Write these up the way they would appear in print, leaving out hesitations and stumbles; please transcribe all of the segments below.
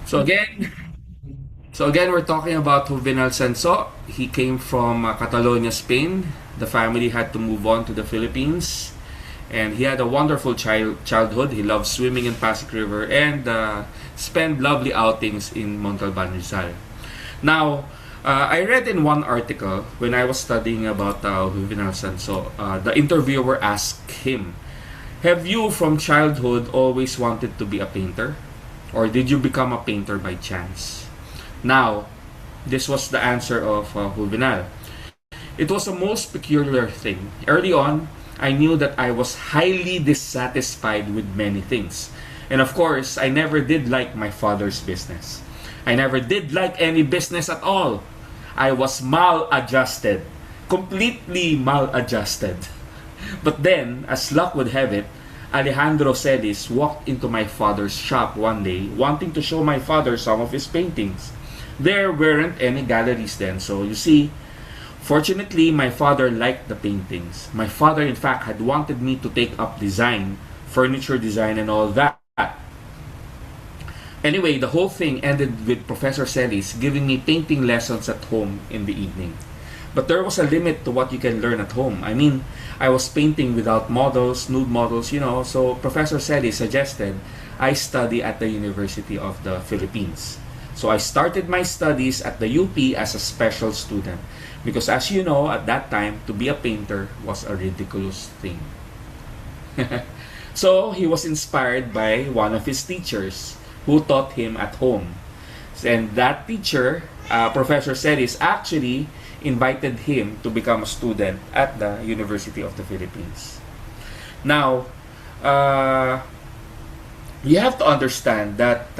So again, so again, we're talking about Juvenal Sanso. He came from Catalonia, Spain. The family had to move on to the Philippines, and he had a wonderful childhood. He loved swimming in Pasig River and spent lovely outings in Montalban, Rizal. Now, I read in one article when I was studying about Juvenal Sanso, the interviewer asked him, "Have you from childhood always wanted to be a painter? Or did you become a painter by chance?" Now, this was the answer of Juvenal. It was the most peculiar thing. Early on, I knew that I was highly dissatisfied with many things. And of course, I never did like my father's business. I never did like any business at all. I was maladjusted, completely maladjusted. But then, as luck would have it, Alejandro Celis walked into my father's shop one day wanting to show my father some of his paintings. There weren't any galleries then, so you see, fortunately, my father liked the paintings. My father, in fact, had wanted me to take up design, furniture design, and all that. Anyway, the whole thing ended with Professor Celis giving me painting lessons at home in the evening. But there was a limit to what you can learn at home. I mean, I was painting without models, nude models, so Professor Celis suggested I study at the University of the Philippines. So I started my studies at the UP as a special student because, as you know, at that time, to be a painter was a ridiculous thing. So he was inspired by one of his teachers who taught him at home. And that teacher, Professor Celis, actually invited him to become a student at the University of the Philippines. Now, you have to understand that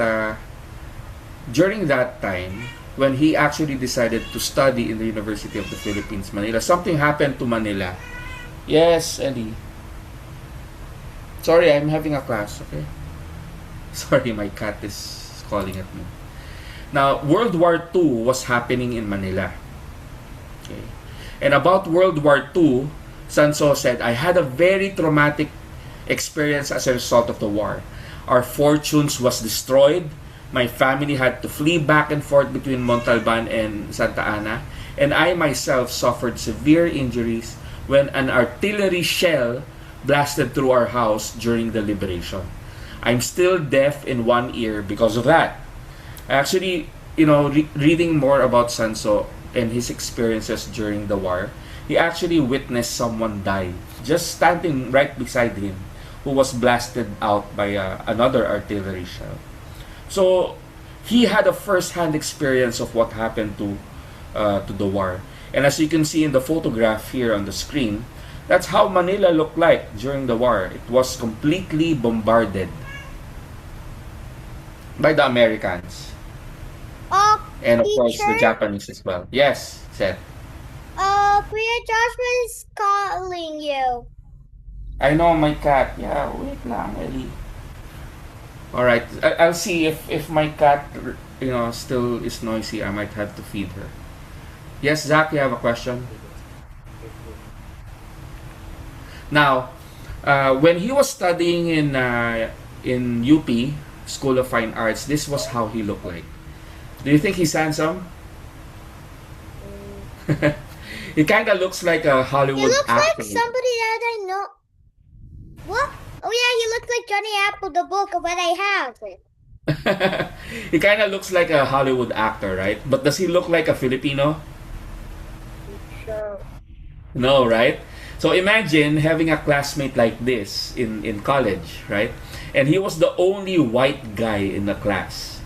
during that time, when he actually decided to study in the University of the Philippines, Manila, something happened to Manila. Yes, Ellie. Sorry, I'm having a class, okay? Sorry, my cat is calling at me. Now, World War II was happening in Manila. Okay. And about World War II, Sanso said, "I had a very traumatic experience as a result of the war. Our fortunes was destroyed. My family had to flee back and forth between Montalban and Santa Ana. And I myself suffered severe injuries when an artillery shell blasted through our house during the liberation. I'm still deaf in one ear because of that." Actually, reading more about Sanso and his experiences during the war, he actually witnessed someone die just standing right beside him who was blasted out by another artillery shell. So he had a first-hand experience of what happened to the war. And as you can see in the photograph here on the screen, that's how Manila looked like during the war. It was completely bombarded by the Americans. And of course the Teacher, Japanese as well. Yes, Seth. Kuya Joshua is calling you. I know my cat. Yeah, wait lang, Ellie. All right, I'll see if my cat, still is noisy. I might have to feed her. Yes, Zach, you have a question. Now, when he was studying in UP School of Fine Arts, this was how he looked like. Do you think he's handsome? He kind of looks like a He Hollywood looks like actor. somebody that I know. What? Oh yeah, he looks like Johnny Apple, the book of what I have. He kind of looks like a Hollywood actor, right? But does he look like a Filipino? Sure. No, right? So imagine having a classmate like this in college, right? And he was the only white guy in the class.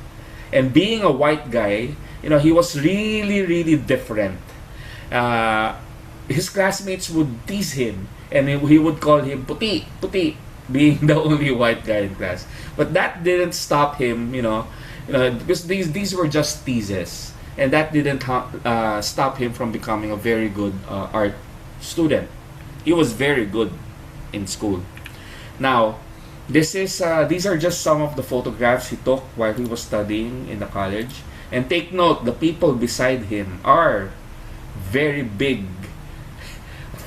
And being a white guy, he was really, really different. Uh, his classmates would tease him and he would call him puti, puti, being the only white guy in class. But that didn't stop him, because these were just teases. And that didn't stop him from becoming a very good art student. He was very good in school. Now, these are just some of the photographs he took while he was studying in the college. And take note, the people beside him are very big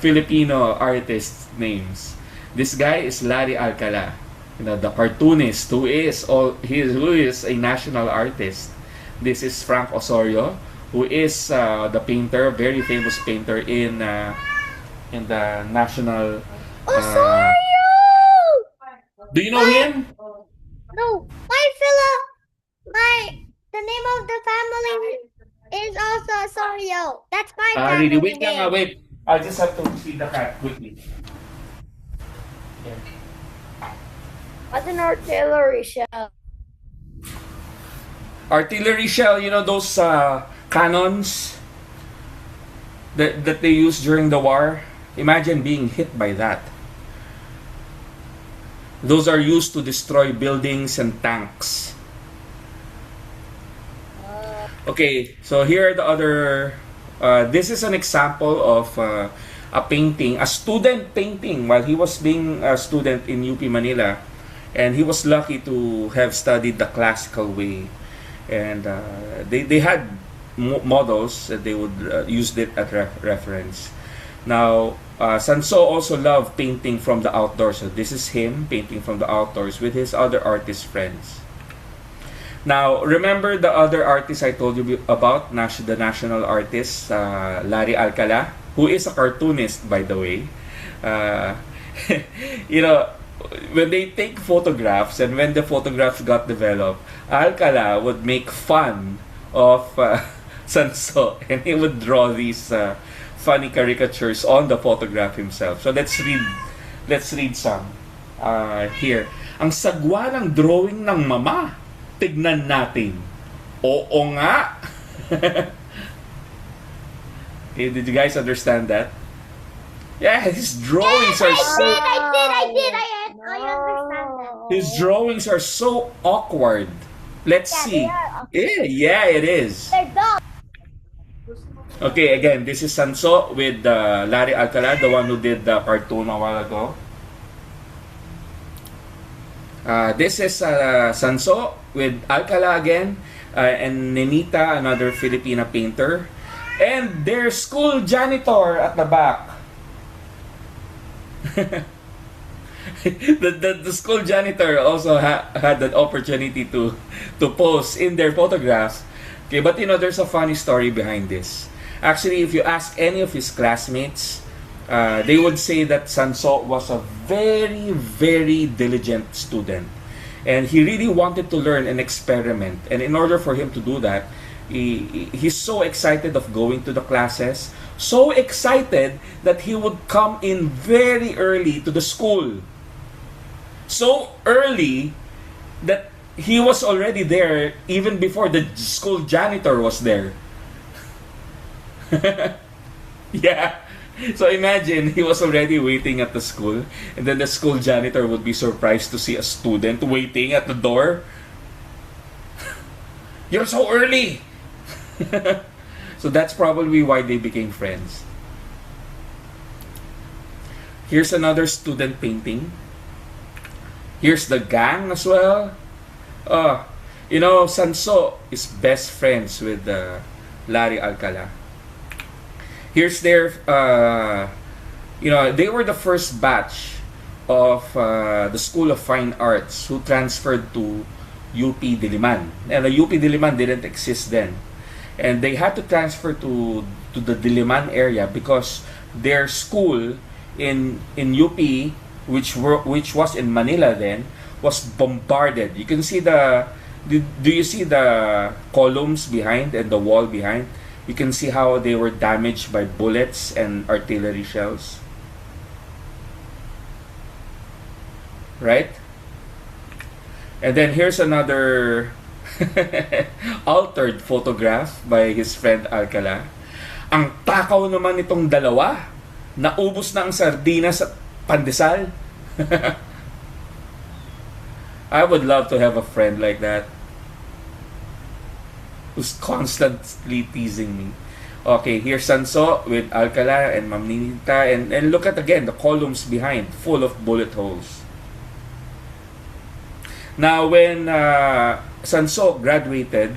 Filipino artists' names. This guy is Larry Alcala. the cartoonist who is a national artist. This is Frank Osorio, who is the painter, very famous painter in the national. Uh, Osorio! do you know him? No, the name of the family is also Osorio. That's my Really? family Wait lang, name. wait. I just have to see the cat quickly. Yeah. What's an artillery shell? Artillery shell, those cannons that they used during the war. Imagine being hit by that. Those are used to destroy buildings and tanks. Okay, so here are the other. This is an example of a painting, a student painting, while he was being a student in UP Manila, and he was lucky to have studied the classical way, and they had models that they would use it at reference. Now, Sanso also loved painting from the outdoors. So this is him painting from the outdoors with his other artist friends. Now, remember the other artist I told you about, the national artist, Larry Alcala, who is a cartoonist, by the way. Uh, you know, when they take photographs and when the photographs got developed, Alcala would make fun of Sanso, and he would draw these funny caricatures on the photograph himself. So let's read some here. Ang sagwa ng drawing ng mama. Tignan natin. Oo nga. Okay, did you guys understand that? Yeah, his drawings are so I understand that. his drawings are so awkward. Let's see. Yeah, it is. They're dumb. Okay, again, this is Sanso with Larry Alcala, the one who did the cartoon a while ago. This is Sanso with Alcala again, and Nenita, another Filipina painter, and their school janitor at the back. the school janitor also had an opportunity to pose in their photographs. Okay, but there's a funny story behind this. Actually, if you ask any of his classmates, they would say that Sanso was a very, very diligent student. And he really wanted to learn and experiment. And in order for him to do that, he's so excited of going to the classes, so excited that he would come in very early to the school. So early that he was already there even before the school janitor was there. Yeah. So imagine, he was already waiting at the school, and then the school janitor would be surprised to see a student waiting at the door. You're so early! So that's probably why they became friends. Here's another student painting. Here's the gang as well. Sanso is best friends with Larry Alcala. Here's their, they were the first batch of the School of Fine Arts who transferred to UP Diliman. And the UP Diliman didn't exist then. And they had to transfer to the Diliman area because their school in UP, which was in Manila then, was bombarded. You can see do you see the columns behind and the wall behind? You can see how they were damaged by bullets and artillery shells. Right? And then here's another altered photograph by his friend Alcala. Ang takaw naman itong dalawa. Naubos na ang sardinas at pandesal. I would love to have a friend like that, who's constantly teasing me. Okay, here's Sanso with Alcala and Ma'am Ninita, and look at again the columns behind, full of bullet holes. Now, when Sanso graduated,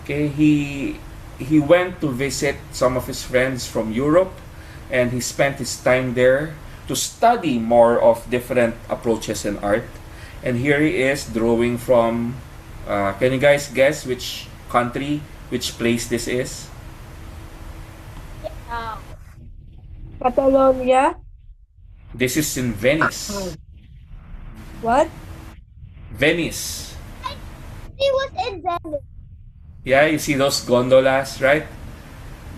okay, he went to visit some of his friends from Europe, and he spent his time there to study more of different approaches in art. And here he is drawing from, can you guys guess which country, which place this is? Um, Catalonia? This is in Venice. What? Venice. he was in Venice. Yeah, you see those gondolas, right?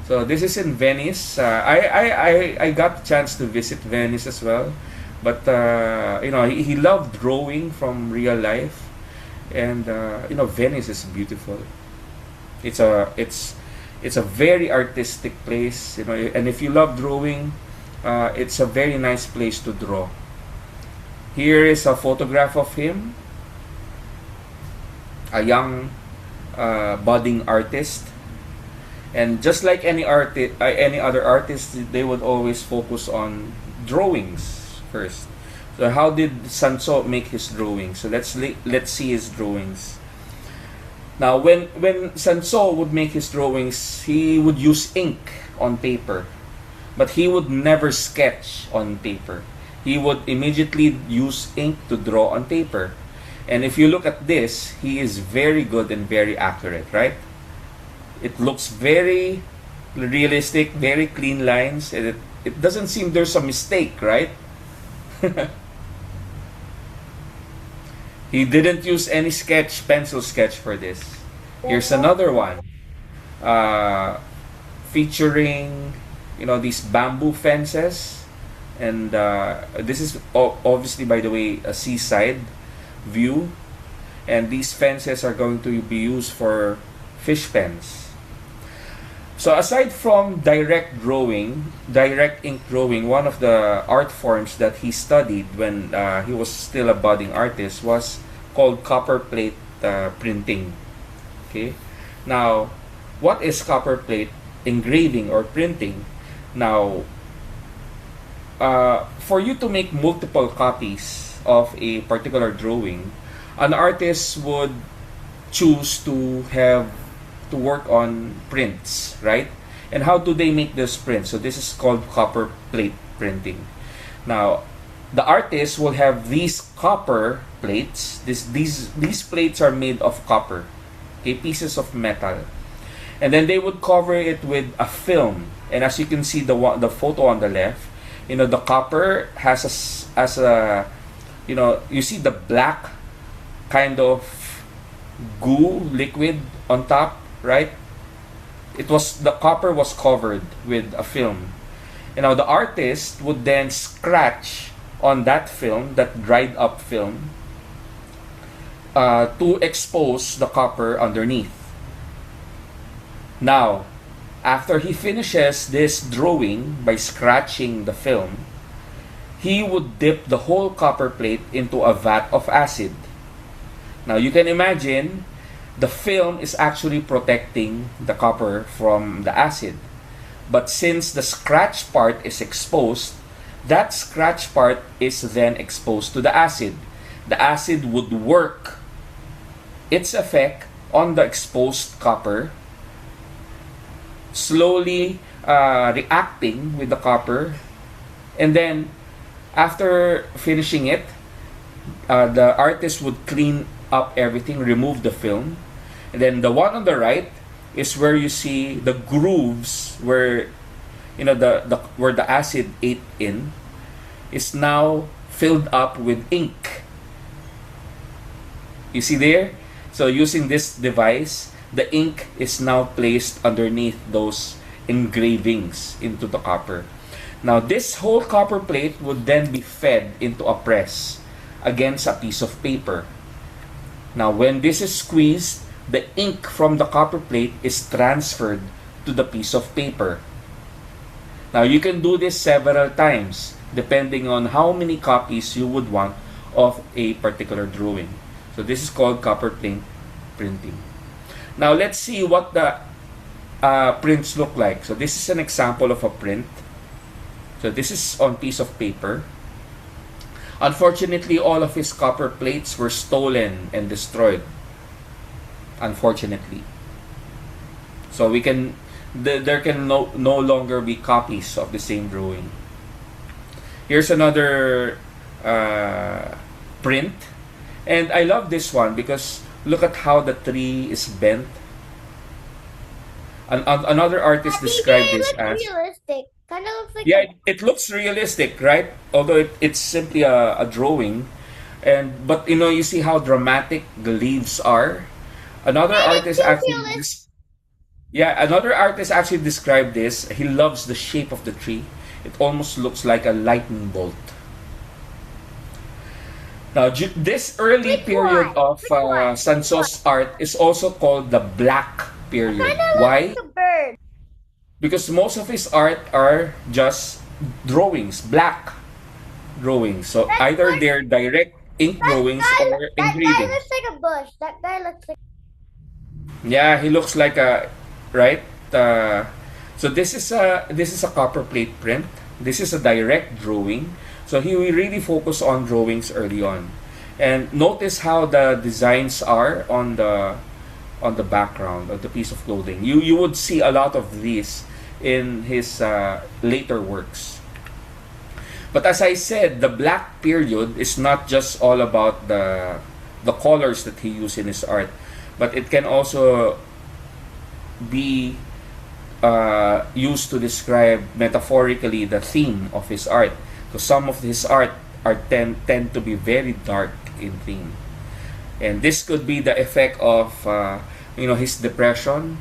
So this is in Venice. I got the chance to visit Venice as well, but he loved drawing from real life, and Venice is beautiful. It's a very artistic place, and if you love drawing, it's a very nice place to draw. Here is a photograph of him, a young budding artist. And just like any other artist, they would always focus on drawings first. So how did Sanso make his drawings? So let's see his drawings. Now, when Sanso would make his drawings, he would use ink on paper, but he would never sketch on paper. He would immediately use ink to draw on paper. And if you look at this, he is very good and very accurate, right? It looks very realistic, very clean lines, and it doesn't seem there's a mistake, right? He didn't use any pencil sketch for this. Here's another one, featuring these bamboo fences, and this is obviously, by the way, a seaside view, and these fences are going to be used for fish pens. So aside from direct ink drawing, one of the art forms that he studied when he was still a budding artist was called copper plate printing. Okay, now what is copper plate engraving or printing? Now, for you to make multiple copies of a particular drawing, an artist would choose to work on prints, right? And how do they make this print? So this is called copper plate printing. Now, the artist will have these copper plates. These plates are made of copper, okay, pieces of metal, and then they would cover it with a film. And as you can see, the photo on the left, the copper has a you see the black kind of goo liquid on top, right? The copper was covered with a film. The artist would then scratch on that film, that dried up film, to expose the copper underneath. Now, after he finishes this drawing by scratching the film, he would dip the whole copper plate into a vat of acid. Now, you can imagine the film is actually protecting the copper from the acid. But since the scratch part is exposed, that scratch part is then exposed to the acid. The acid would work its effect on the exposed copper, slowly reacting with the copper, and then after finishing it, the artist would clean up everything, remove the film, and then the one on the right is where you see the grooves where where the acid ate in is now filled up with ink. You see there? So using this device, the ink is now placed underneath those engravings into the copper. Now this whole copper plate would then be fed into a press against a piece of paper. Now when this is squeezed, the ink from the copper plate is transferred to the piece of paper. Now you can do this several times depending on how many copies you would want of a particular drawing. So this is called copper plate printing. Now let's see what the prints look like. So this is an example of a print. So this is on piece of paper. Unfortunately, all of his copper plates were stolen and destroyed. Unfortunately. So there can no longer be copies of the same drawing. Here's another print. And I love this one because look at how the tree is bent. Another artist TJ, described it this looks as, realistic. Kind of looks like yeah, a it looks realistic, right? Although it's simply a drawing. And but you see how dramatic the leaves are. Another and it's artist so actually realistic. yeah, another artist actually described this. He loves the shape of the tree. It almost looks like a lightning bolt. Now, this early Which period one? of Which one? Which one? Sanso's art is also called the Black period. Kind of looks Why? like a bird. Because most of his art are just drawings, black drawings. So That either guy, they're direct ink drawings or that guy looks engravings. like a bush. That guy looks like. Yeah, he looks like a right. So this is a copper plate print. This is a direct drawing. So he will really focus on drawings early on, and notice how the designs are on the background of the piece of clothing. You would see a lot of these in his later works. But as I said, the black period is not just all about the colors that he used in his art, but it can also be used to describe metaphorically the theme of his art. So some of his art tend to be very dark in theme, and this could be the effect of his depression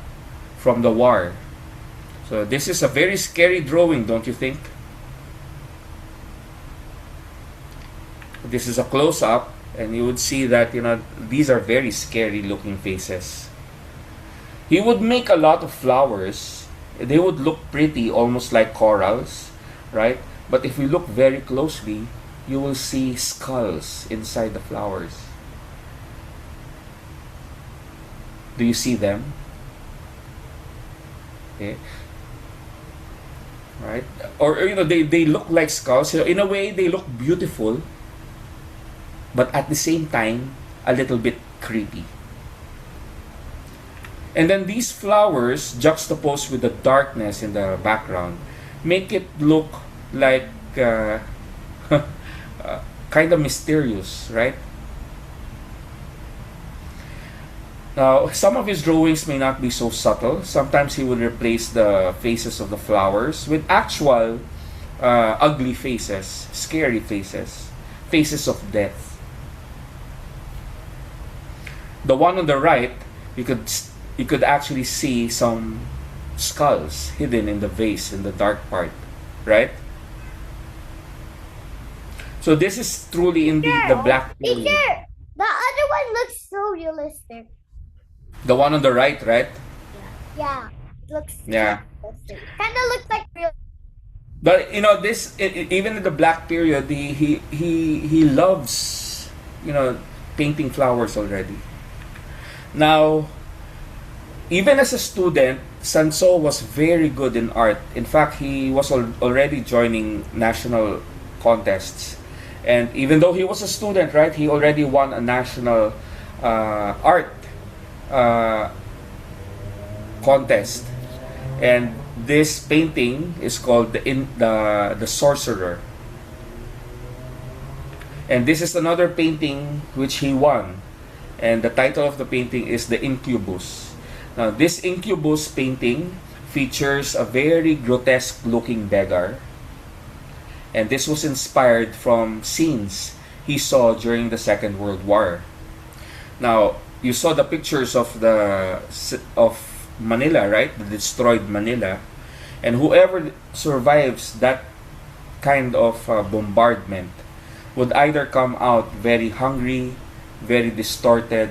from the war. So this is a very scary drawing, don't you think? This is a close up, and you would see that these are very scary looking faces. He would make a lot of flowers. They would look pretty, almost like corals, right? But if you look very closely, you will see skulls inside the flowers. Do you see them? Okay. Right? Or they look like skulls. In a way, they look beautiful, but at the same time, a little bit creepy. And then these flowers, juxtaposed with the darkness in the background, make it look like kind of mysterious, right? Now, some of his drawings may not be so subtle. Sometimes he would replace the faces of the flowers with actual ugly faces, scary faces, faces of death. The one on the right, you could actually see some skulls hidden in the vase in the dark part, right? So this is truly indeed the black period. Teacher, the other one looks so realistic. The one on the right, right? Yeah, it looks Yeah. realistic. Kind of looks like real. But this even in the black period, he loves painting flowers already. Now, even as a student, Sanso was very good in art. In fact, he was already joining national contests. And even though he was a student, right, he already won a national art uh, contest. And this painting is called the Sorcerer. And this is another painting which he won. And the title of the painting is The Incubus. Now, this Incubus painting features a very grotesque looking beggar. And this was inspired from scenes he saw during the Second World War. Now, you saw the pictures of Manila, right? The destroyed Manila. And whoever survives that kind of bombardment would either come out very hungry, very distorted,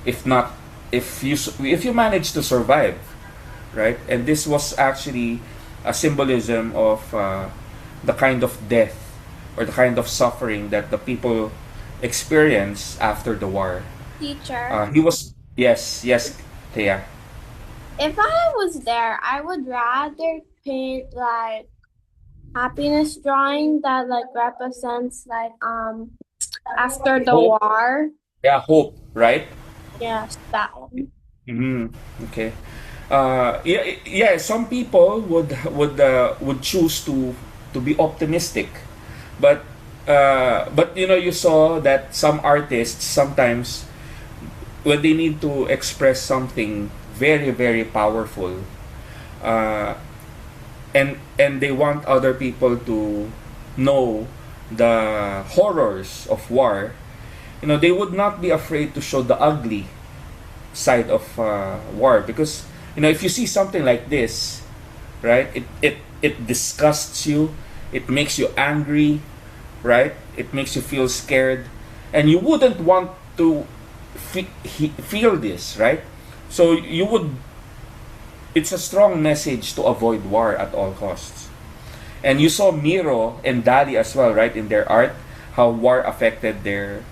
if not if you manage to survive, right? And this was actually a symbolism of the kind of death or the kind of suffering that the people experience after the war. Teacher, He was yes, Thea. if I was there, I would rather paint like happiness drawing that like represents like after the Hope, war. yeah, hope, right? Yes, that one. Okay. Yeah. Some people would choose to be optimistic, but but you know, you saw that some artists sometimes, when they need to express something very, very powerful, uh, and they want other people to know the horrors of war, you know, they would not be afraid to show the ugly side of war, because you know, if you see something like this, right, it disgusts you, it makes you angry, right, it makes you feel scared, and you wouldn't want to feel this, right? So you would, it's a strong message to avoid war at all costs. And you saw Miro and Dali as well, right, in their art, how war affected their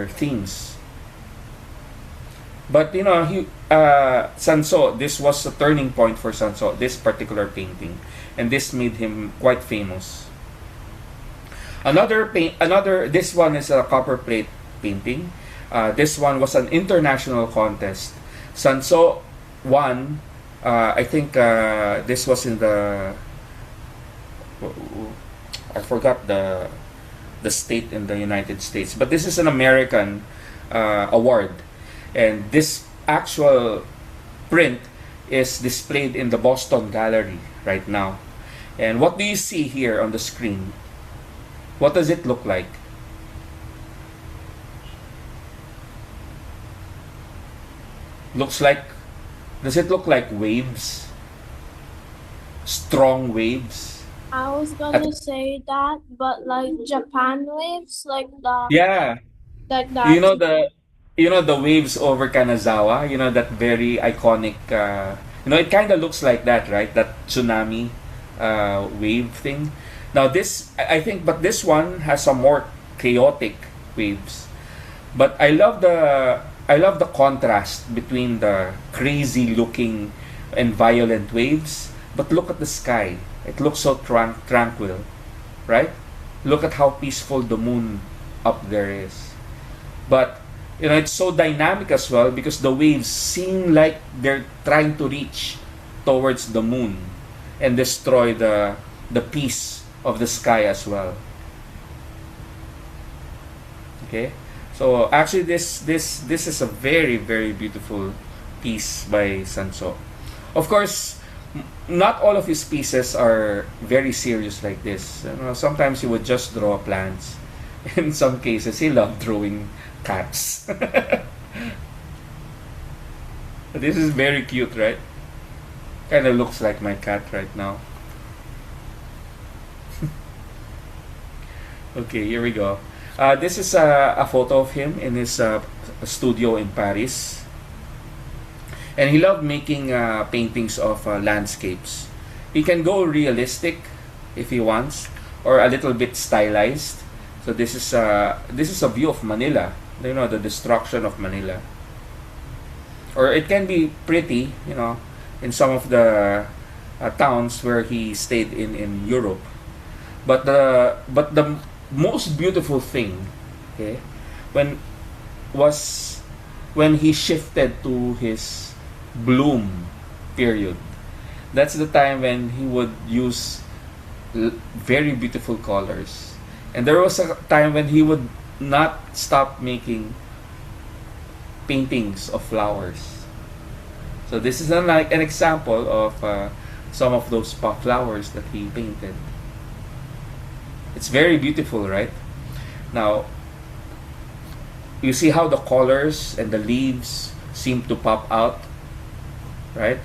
themes. But you know, Sanso, this was a turning point for Sanso, this particular painting, and this made him quite famous. Another, this one is a copper plate painting. This one was an international contest. Sanso won. I think this was in the, I forgot the state in the United States, but this is an American award, and this actual print is displayed in the Boston Gallery right now. And what do you see here on the screen? What does it look like? Looks like, does it look like waves? Strong waves? I was gonna say that, but like Japan waves, Yeah, like you that. know the, you know the waves over Kanazawa, you know that very iconic, you know, it kind of looks like that, right? That tsunami wave thing. Now this, I think, but this one has some more chaotic waves. But I love the contrast between the crazy looking and violent waves. But look at the sky. It looks so tranquil, right? Look at how peaceful the moon up there is. But you know, it's so dynamic as well, because the waves seem like they're trying to reach towards the moon and destroy the peace of the sky as well. Okay, so actually this is a very, very beautiful piece by Sanso. Of course, not all of his pieces are very serious like this. You know, sometimes he would just draw plants. In some cases, he loved drawing cats. This is very cute, right? Kind of looks like my cat right now. Okay, here we go. This is a photo of him in his studio in Paris. And he loved making paintings of landscapes. He can go realistic if he wants, or a little bit stylized. So this is a view of Manila. You know, the destruction of Manila. Or it can be pretty, you know, in some of the towns where he stayed in Europe. But the most beautiful thing, okay, when was when he shifted to his bloom period. That's the time when he would use very beautiful colors. And there was a time when he would not stop making paintings of flowers. So this is like an example of some of those flowers that he painted. It's very beautiful, right? Now, you see how the colors and the leaves seem to pop out, right?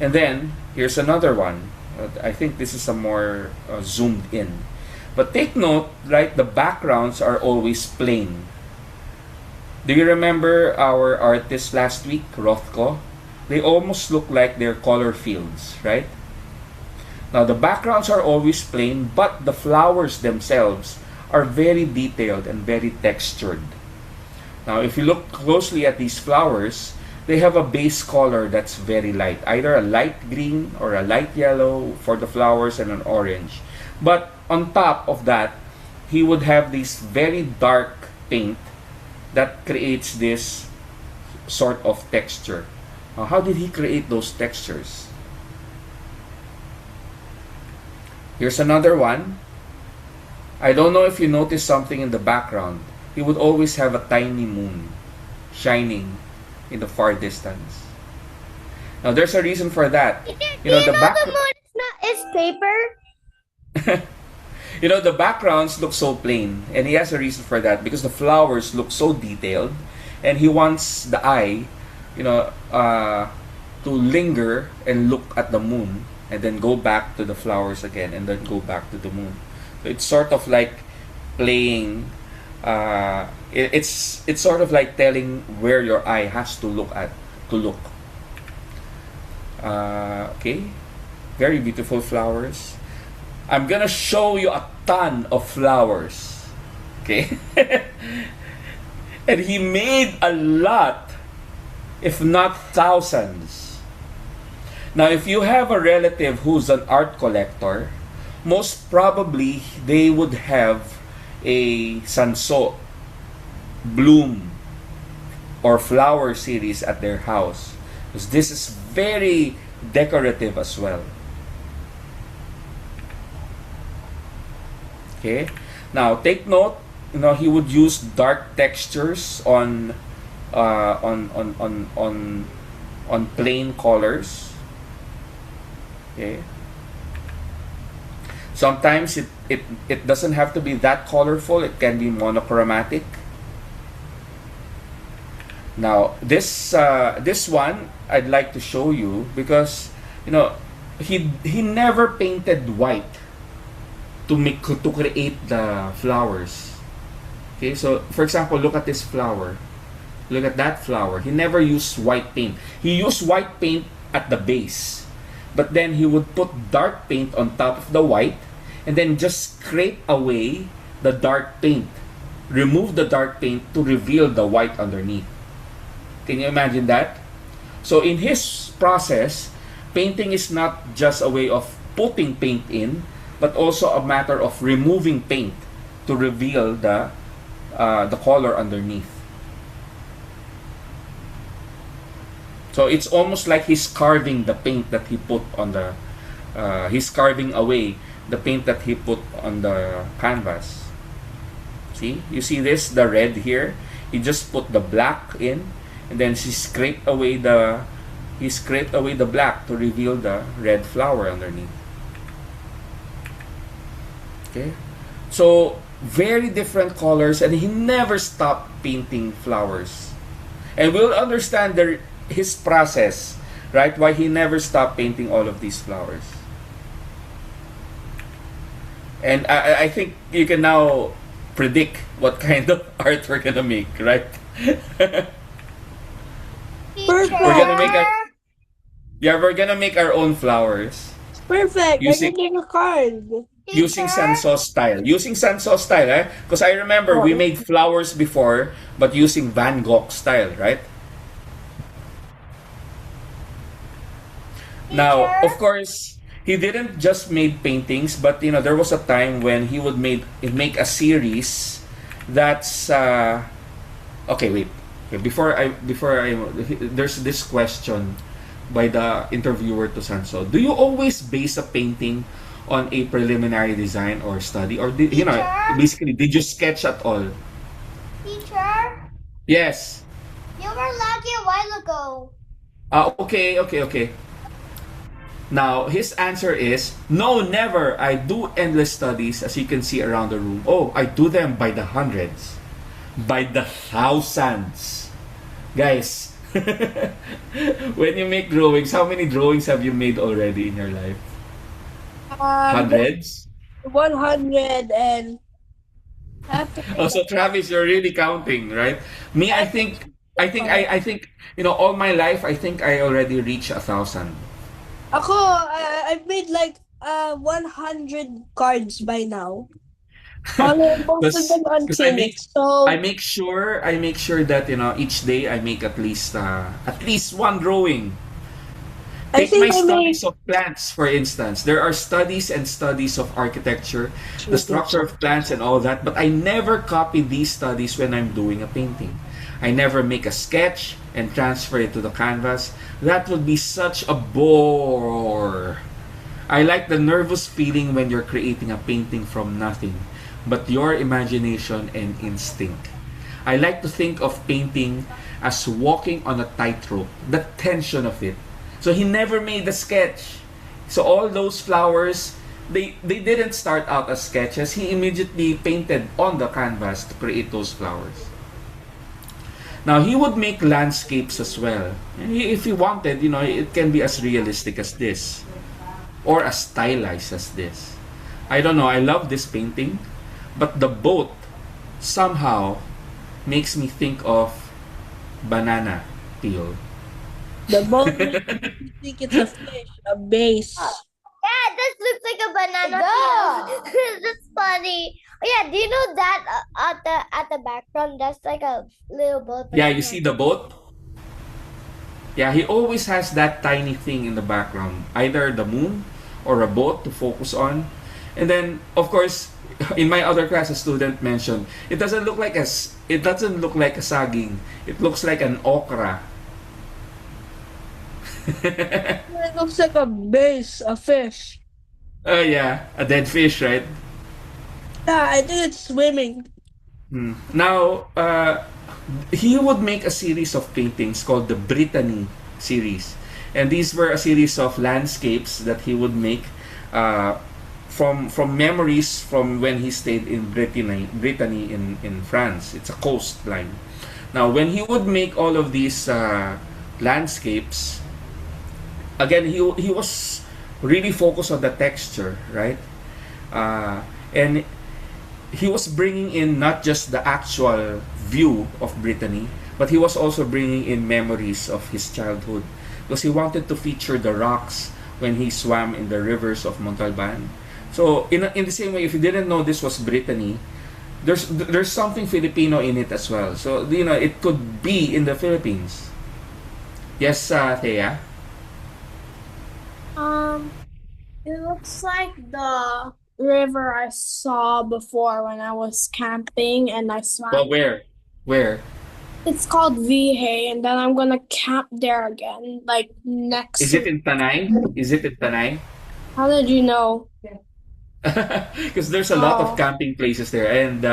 And then, here's another one. I think this is a more zoomed in. But take note, right, the backgrounds are always plain. Do you remember our artist last week, Rothko? They almost look like they're color fields, right? Now, the backgrounds are always plain, but the flowers themselves are very detailed and very textured. Now, if you look closely at these flowers, they have a base color that's very light, either a light green or a light yellow for the flowers and an orange. But on top of that, he would have this very dark paint that creates this sort of texture. Now, how did he create those textures? Here's another one. I don't know if you noticed something in the background. He would always have a tiny moon shining in the far distance. Now there's a reason for that. Teacher, do You know you the know back the moon is not is paper? you know the backgrounds look so plain, and he has a reason for that because the flowers look so detailed, and he wants the eye, you know, to linger and look at the moon, and then go back to the flowers again, and then go back to the moon. So it's sort of like playing. It's sort of like telling where your eye has to look at to look. Okay, very beautiful flowers. I'm gonna show you a ton of flowers. Okay, and he made a lot, if not thousands. Now, if you have a relative who's an art collector, most probably they would have a Sanso bloom or flower series at their house, because this is very decorative as well. Okay, now take note, you know, he would use dark textures on plain colors. Okay, sometimes it doesn't have to be that colorful, it can be monochromatic. Now this one I'd like to show you because, you know, he never painted white to create the flowers. Okay, so for example, look at this flower. Look at that flower. He never used white paint. He used white paint at the base, but then he would put dark paint on top of the white, and then just scrape away the dark paint, remove the dark paint to reveal the white underneath. Can you imagine that? So in his process, painting is not just a way of putting paint in, but also a matter of removing paint to reveal the color underneath. So it's almost like he's carving the paint that he put on the, he's carving away the paint that he put on the canvas. See, you see this, the red here. He just put the black in, and then he scraped away the black to reveal the red flower underneath. Okay, so very different colors, and he never stopped painting flowers. And we'll understand his process, right? Why he never stopped painting all of these flowers. And I think you can now predict what kind of art we're gonna make, right? Teacher. We're gonna make our own flowers Perfect. using I can make a card. using Sanso style. Using Sanso style, eh? Because I remember we made flowers before, but using Van Gogh style, right? Now, of course, he didn't just make paintings, but you know, there was a time when he would make a series that's okay, wait. Okay, before I there's this question by the interviewer to Sanso. Do you always base a painting on a preliminary design or study, or you know, basically did you sketch at all? Teacher, Yes. you were lucky a while ago. Okay. Now, his answer is, no, never. I do endless studies, as you can see around the room. Oh, I do them by the hundreds, by the thousands. Guys, when you make drawings, how many drawings have you made already in your life? Hundreds? 100 and Oh, so Travis, you're really counting, right? Me, I think, you know, all my life, I think I already reached 1,000. ako, I've made like 100 cards by now. Most of them Because I make unfinished. So I make sure that, you know, each day I make at least one drawing. I Take my think I made studies of plants, for instance. There are studies and studies of architecture, the structure of plants and all that, but I never copy these studies when I'm doing a painting. I never make a sketch and transfer it to the canvas. That would be such a bore. I like the nervous feeling when you're creating a painting from nothing. but your imagination and instinct. I like to think of painting as walking on a tightrope, the tension of it. So he never made a sketch. So all those flowers, they didn't start out as sketches. He immediately painted on the canvas to create those flowers. Now he would make landscapes as well. And if he wanted, it can be as realistic as this or as stylized as this. I don't know, I love this painting, but the boat somehow makes me think of banana peel. The boat makes me think it's a fish, a base. Yeah, this looks like a banana peel. That's funny. Oh yeah, do you know that at the background that's like a little boat? Yeah, you see the boat? Yeah, he always has that tiny thing in the background, either the moon or a boat to focus on. And then, of course, in my other class, a student mentioned it doesn't look like a saging. It looks like an okra. It looks like a base, a fish. Oh yeah, a dead fish, right? Yeah, I think it's swimming. Now, he would make a series of paintings called the Brittany series, and these were a series of landscapes that he would make from memories from when he stayed in Brittany in France. It's a coastline. Now, when he would make all of these landscapes, again, he was really focused on the texture, right? And he was bringing in not just the actual view of Brittany, but he was also bringing in memories of his childhood, because he wanted to feature the rocks when he swam in the rivers of Montalban. So in the same way, if you didn't know this was Brittany, there's something Filipino in it as well. So it could be in the Philippines. Yes, Thea. It looks like the river I saw before when I was camping and I swam. Well, where? It's called Vihe, and then I'm gonna camp there again, like next Is it week. in Tanay? Is it in Tanay? How did you know? Because there's a lot of Oh. camping places there, and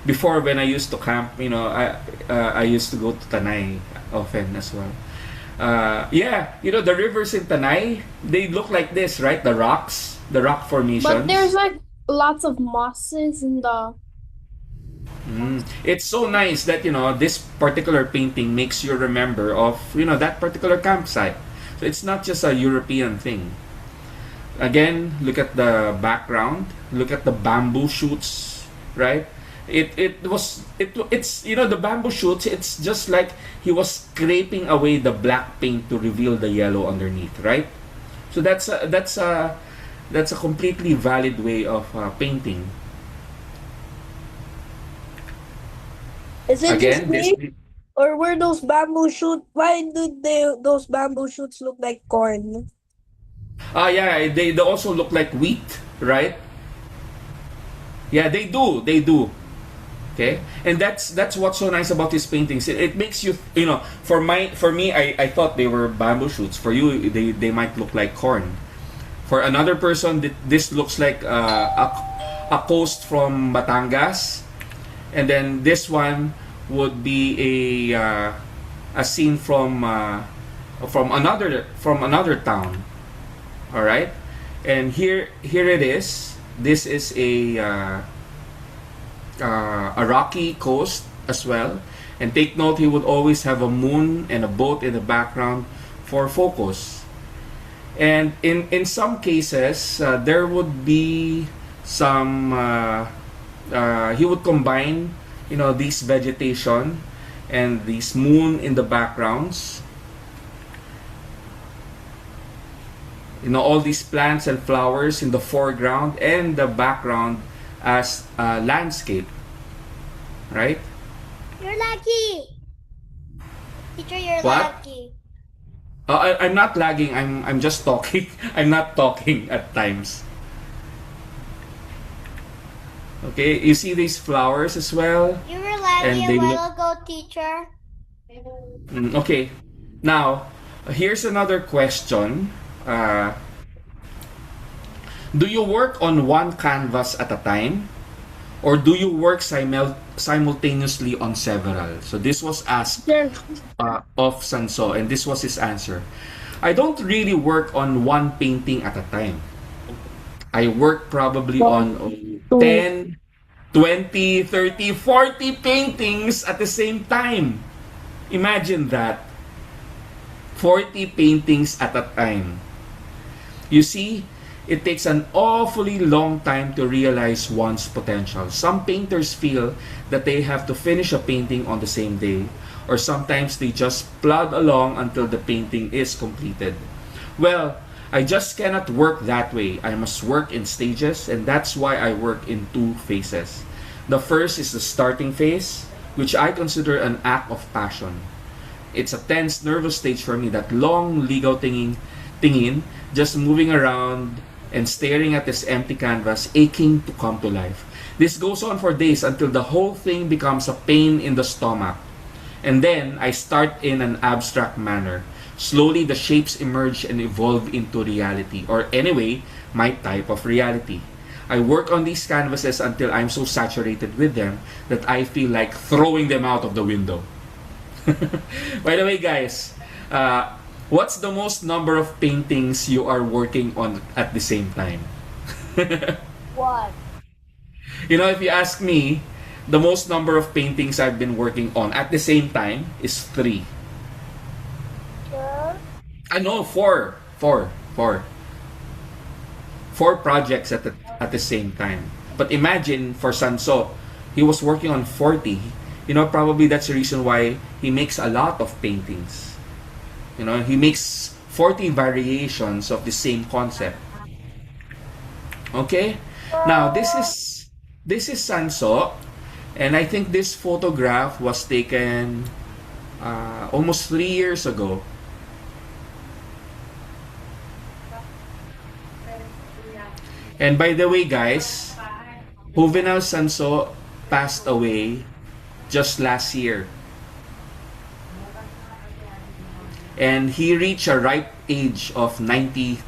before when I used to camp, I used to go to Tanay often as well. Yeah, the rivers in Tanay, they look like this, right? The rocks, the rock formations. But there's like lots of mosses in the. It's so nice that this particular painting makes you remember of that particular campsite. So it's not just a European thing. Again, look at the background. Look at the bamboo shoots, right? It's the bamboo shoots. It's just like he was scraping away the black paint to reveal the yellow underneath, right? So that's a completely valid way of painting. Is it Again, just me? Or were those bamboo shoots? Why do those bamboo shoots look like corn? Yeah, they also look like wheat, right? Yeah, they do. Okay, and that's what's so nice about his paintings. It makes you, for me, I thought they were bamboo shoots. For you, they might look like corn. For another person, this looks like a coast from Batangas, and then this one would be a scene from another town. All right, and here it is. This is a rocky coast as well. And take note, he would always have a moon and a boat in the background for focus. And in some cases, there would be some. He would combine, these vegetation and this moon in the backgrounds. All these plants and flowers in the foreground and the background as a landscape, right? You're lucky. Teacher, you're What? lucky. I'm not lagging. I'm just talking. I'm not talking at times. Okay, you see these flowers as well. You were lucky And a they while ago, teacher. Okay, now here's another question. Do you work on one canvas at a time, or do you work simultaneously on several? So this was asked Yes. of Sanso, and this was his answer. I don't really work on one painting at a time. I work probably on 10, 20, 30, 40 paintings at the same time. Imagine that. 40 paintings at a time. You see, it takes an awfully long time to realize one's potential. Some painters feel that they have to finish a painting on the same day, or sometimes they just plod along until the painting is completed. Well, I just cannot work that way. I must work in stages, and that's why I work in two phases. The first is the starting phase, which I consider an act of passion. It's a tense, nervous stage for me, that long ligaw tingin, just moving around and staring at this empty canvas, aching to come to life. This goes on for days until the whole thing becomes a pain in the stomach. And then I start in an abstract manner. Slowly the shapes emerge and evolve into reality, or anyway, my type of reality. I work on these canvases until I'm so saturated with them that I feel like throwing them out of the window. By the way, guys, what's the most number of paintings you are working on at the same time? What? You know, if you ask me, the most number of paintings I've been working on at the same time is 3. Sure. I know, 4. 4 projects at the same time. But imagine for Sanso, he was working on 40. You know, probably that's the reason why he makes a lot of paintings. You know, he makes 40 variations of the same concept. Okay? Now, this is Sanso, and I think this photograph was taken almost 3 years ago. And by the way, guys, Juvenal Sanso passed away just last year. And he reached a ripe age of 90,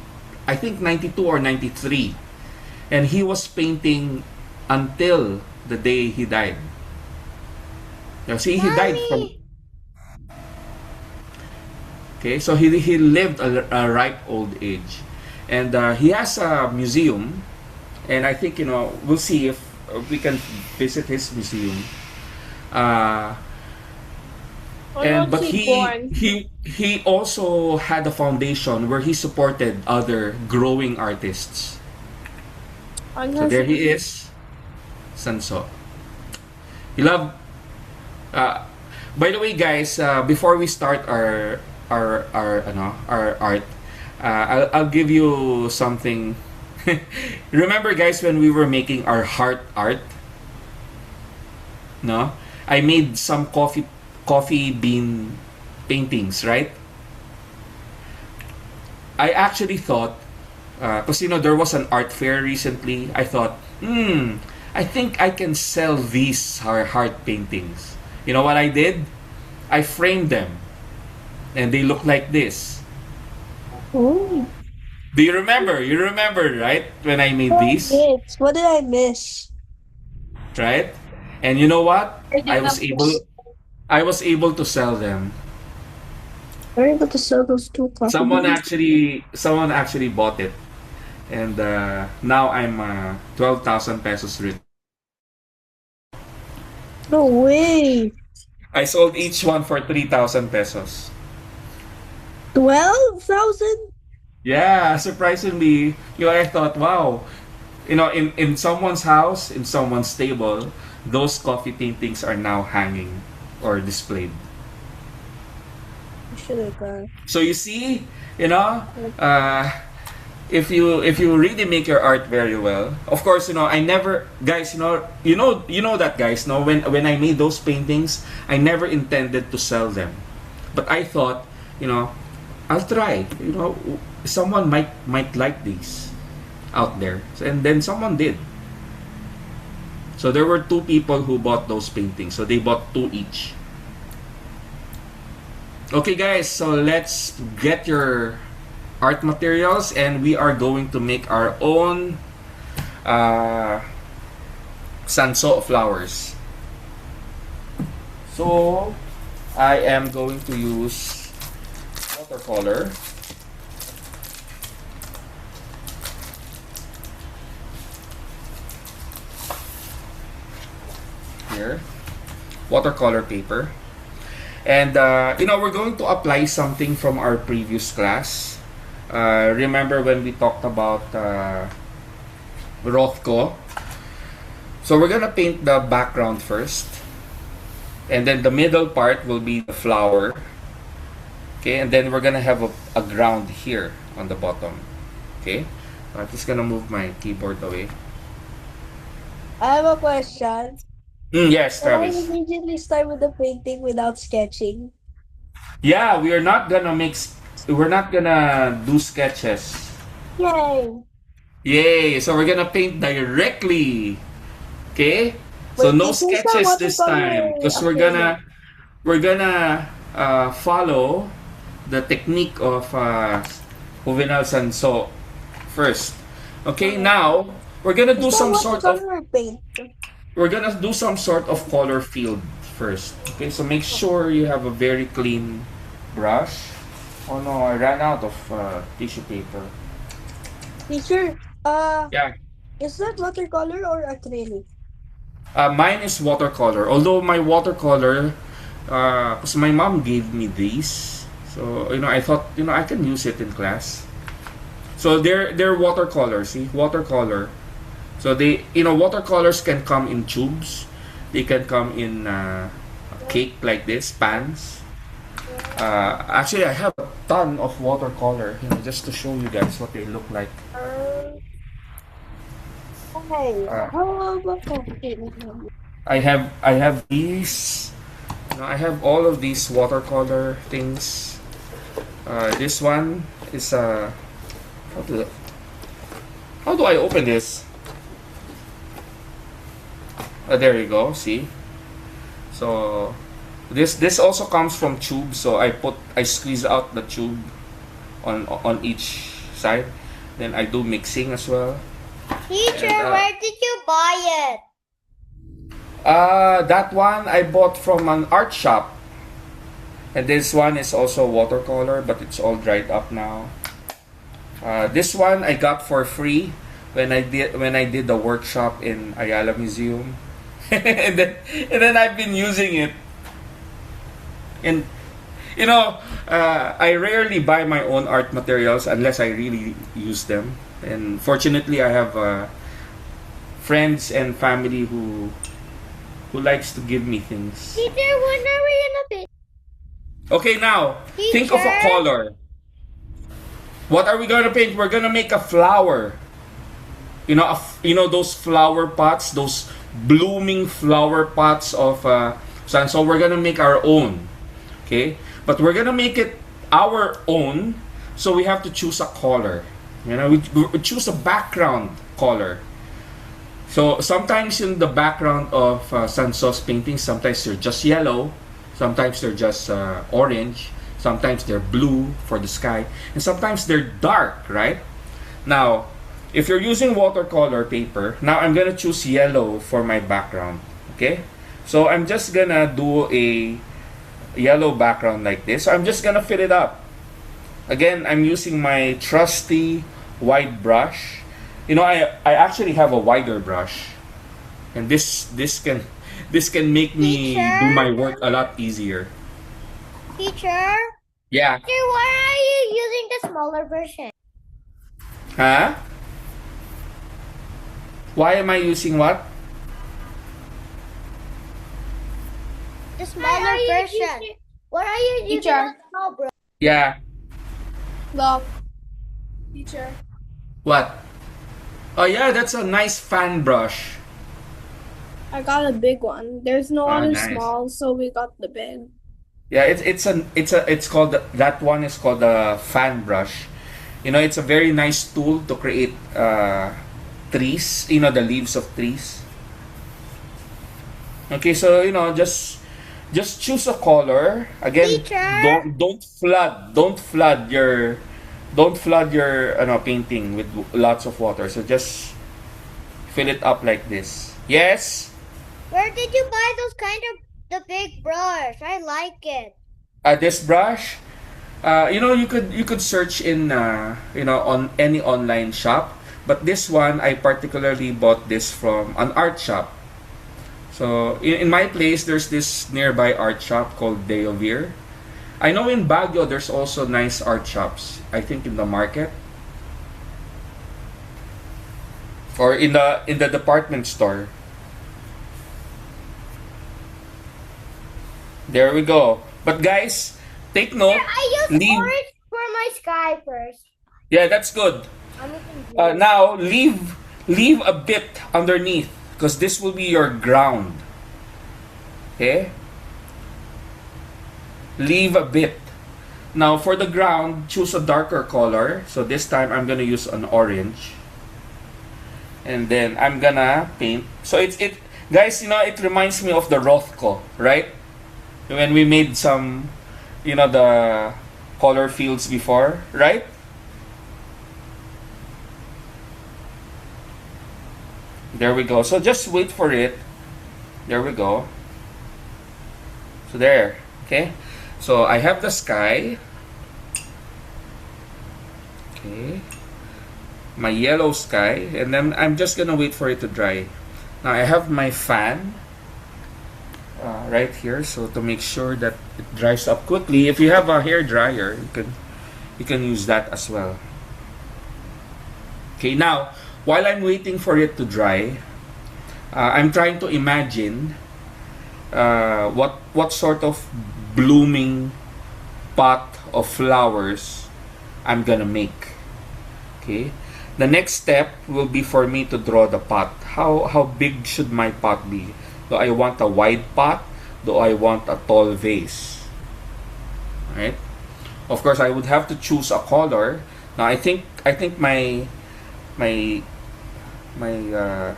I think 92 or 93. And he was painting until the day he died. Now, see, he died from... Mommy. Okay, so he lived a ripe old age. And he has a museum. And I think, you know, we'll see if we can visit his museum. But he also had a foundation where he supported other growing artists. So there he is, Sanso. He loved. By the way, guys, before we start our art, I'll give you something. Remember, guys, when we were making our heart art? No, I made some coffee bean paintings, right? I actually thought, because you know there was an art fair recently. I thought, I think I can sell these heart paintings. You know what I did? I framed them, and they look like this. Oh, Do you remember? You remember, right? When I made these, what did I miss? right? And you know what? I was able to sell them. We're able to sell those two coffee Someone beans. actually bought it, and now I'm 12,000 pesos rich. No way. I sold each one for 3,000 pesos. 12,000? Yeah, surprisingly, you know, I thought, wow, you know, in someone's house, in someone's table, those coffee paintings are now hanging or displayed. Should have gone. So you see, you know, if you really make your art very well, of course, you know, I never, guys, you know that, guys, no, when I made those paintings, I never intended to sell them, but I thought, you know, I'll try, you know, someone might like these out there, and then someone did. So there were 2 people who bought those paintings, so they bought 2 each. Okay, guys, so let's get your art materials, and we are going to make our own Sanso flowers. So I am going to use watercolor. Here, watercolor paper. And we're going to apply something from our previous class. Remember when we talked about Rothko? So we're gonna paint the background first, and then the middle part will be the flower. Okay, and then we're gonna have a ground here on the bottom. Okay, I'm just gonna move my keyboard away. I have a question. Yes, Can I Travis. immediately start with the painting without sketching? Yeah, we are not gonna we're not gonna do sketches. Yay! Yay! So we're gonna paint directly. Okay? So Wait, no this is the sketches this time, watercolor. because Okay. we're gonna follow the technique of Juvenal Sanso first. Okay, now we're gonna Is do that some sort of watercolor or paint? color field first. Okay, so make sure you have a very clean brush. Oh no, I ran out of tissue paper. Teacher, Yeah, is that watercolor or acrylic? mine is watercolor. Although my watercolor, because my mom gave me these, so I thought I can use it in class. So they're watercolor. See, watercolor. So watercolors can come in tubes. They can come in a cake like this, pans. Actually, I have a ton of watercolor, just to show you guys what they look like. Okay. Uh, How about that? I have these. I have all of these watercolor things. This one is how do how do I open this? There you go. See. So this also comes from tube. So I squeeze out the tube on each side. Then I do mixing as well. Teacher, And, where did you buy it? that one I bought from an art shop. And this one is also watercolor, but it's all dried up now. This one I got for free when I did the workshop in Ayala Museum. and then I've been using it. And I rarely buy my own art materials unless I really use them. And fortunately, I have friends and family who likes to give me things. Teacher, when are we gonna paint? Okay, now think of a Teacher? color. What are we gonna paint? We're gonna make a flower. Those flower pots, those blooming flower pots of sun. So we're gonna make our own. Okay, but we're gonna make it our own. So we have to choose a color. We choose a background color. So sometimes in the background of Sanso's paintings, sometimes they're just yellow, sometimes they're just orange, sometimes they're blue for the sky, and sometimes they're dark, right? Now, if you're using watercolor paper, now I'm gonna choose yellow for my background, okay? So I'm just gonna do a yellow background like this. So I'm just gonna fill it up. Again, I'm using my trusty wide brush. I actually have a wider brush, and this can make me Teacher? do my work a lot easier. Teacher? Yeah. Teacher, why are you using the smaller version? Huh? Why am I using what? The smaller version. Why are you using Teacher. the small bro? Yeah. Look. Teacher. What? Oh yeah, that's a nice fan brush. I got a big one. There's no Oh, other nice. small, so we got the big. Yeah, it's called that one is called a fan brush. It's a very nice tool to create trees. The leaves of trees. Okay, so just choose a color. Again, Teacher? don't flood your painting with lots of water. So just fill it up like this. Yes. Where did you buy those kind of the big brush? I like it. This brush, you could search in on any online shop, but this one I particularly bought this from an art shop. So in my place, there's this nearby art shop called Deovir. I know in Baguio there's also nice art shops. I think in the market or in the department store. There we go. But guys, take note. I use Leave. orange for my sky first. Yeah, that's good. I'm using blue. Now leave a bit underneath because this will be your ground. Okay? Leave a bit. Now for the ground, choose a darker color. So this time I'm gonna use an orange. And then I'm gonna paint. So it guys, it reminds me of the Rothko, right? When we made some, the color fields before, right? There we go. So just wait for it. There we go. So there. Okay. So I have the sky. Okay. My yellow sky. And then I'm just gonna wait for it to dry. Now I have my fan right here. So to make sure that it dries up quickly. If you have a hair dryer, you can use that as well. Okay, now while I'm waiting for it to dry, I'm trying to imagine what sort of blooming pot of flowers I'm gonna make. Okay, the next step will be for me to draw the pot. How big should my pot be? Do I want a wide pot? Do I want a tall vase? Right? Of course, I would have to choose a color. Now, I think my my my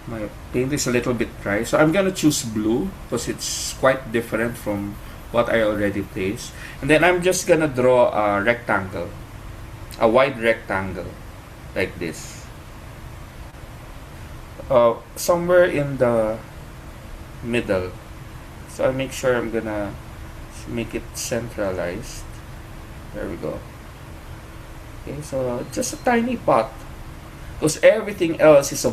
my paint is a little bit dry, so I'm gonna choose blue because it's quite different from what I already placed. And then I'm just gonna draw a rectangle, a wide rectangle like this, somewhere in the middle. So I make sure I'm gonna make it centralized. There we go. Okay, so just a tiny pot because everything else is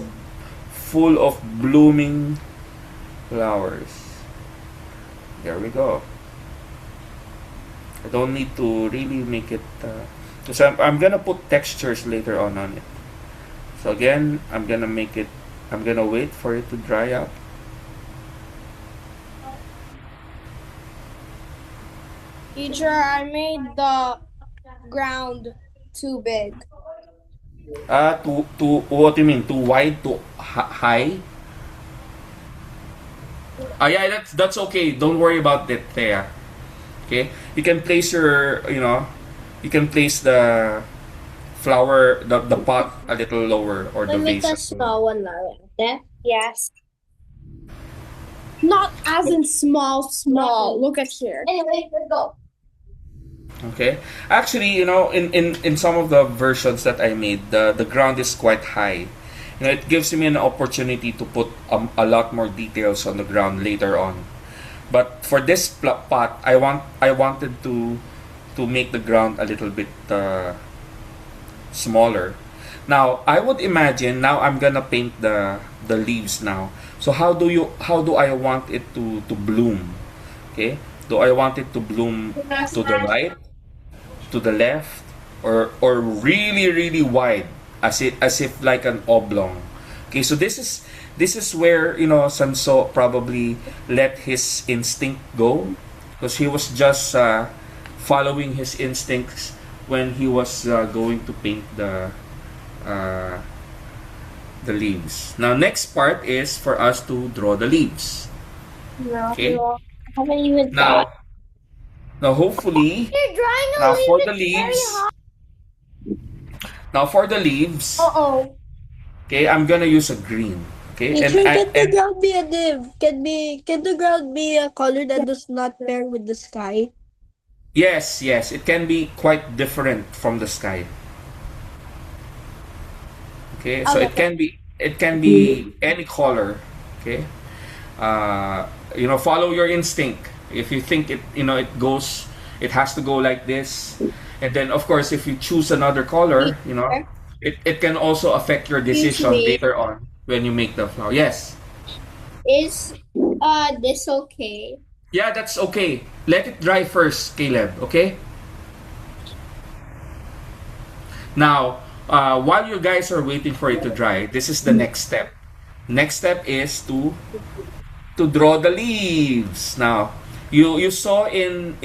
full of blooming flowers. There we go. I don't need to really make it because I'm gonna put textures later on it. So again, I'm gonna wait for it to dry up. Teacher, I made the ground too big. Too what do you mean? Too wide, too high? Yeah, that's okay. Don't worry about that, Thea. Okay, you can place you can place the flower, the pot a little lower or the vase. A small one like that. Yes. Not as in small. Look at here. Anyway, let's go. Okay, actually, in some of the versions that I made, the ground is quite high. It gives me an opportunity to put a lot more details on the ground later on. But for this pot, I wanted to make the ground a little bit smaller. Now I would imagine now I'm gonna paint the leaves now. So how do I want it to bloom? Okay, do I want it to bloom to the right, to the left, or really wide, as if like an oblong? Okay, so this is where Sanso probably let his instinct go because he was just following his instincts when he was going to paint the leaves. Now next part is for us to draw the leaves. Okay. I haven't even Now hopefully You're drawing a now leaf. for the It's very leaves. hot. Now for the leaves. Uh-oh. Okay, I'm gonna use a green. Okay, Teacher, can the ground be a div? Can the ground be a color that does not pair with the sky? Yes, yes, it can be quite different from the sky. Okay, so Okay. it can be any color. Okay, follow your instinct. If you think it has to go like this, and then of course, if you choose another color, Teacher, it can also affect your excuse decision me. later on when you make the flower. Yes, Is this okay? yeah, that's okay. Let it dry first, Caleb. Okay. Now, while you guys are waiting for it to dry, this is the next step. Next step is to draw the leaves. Now, you saw in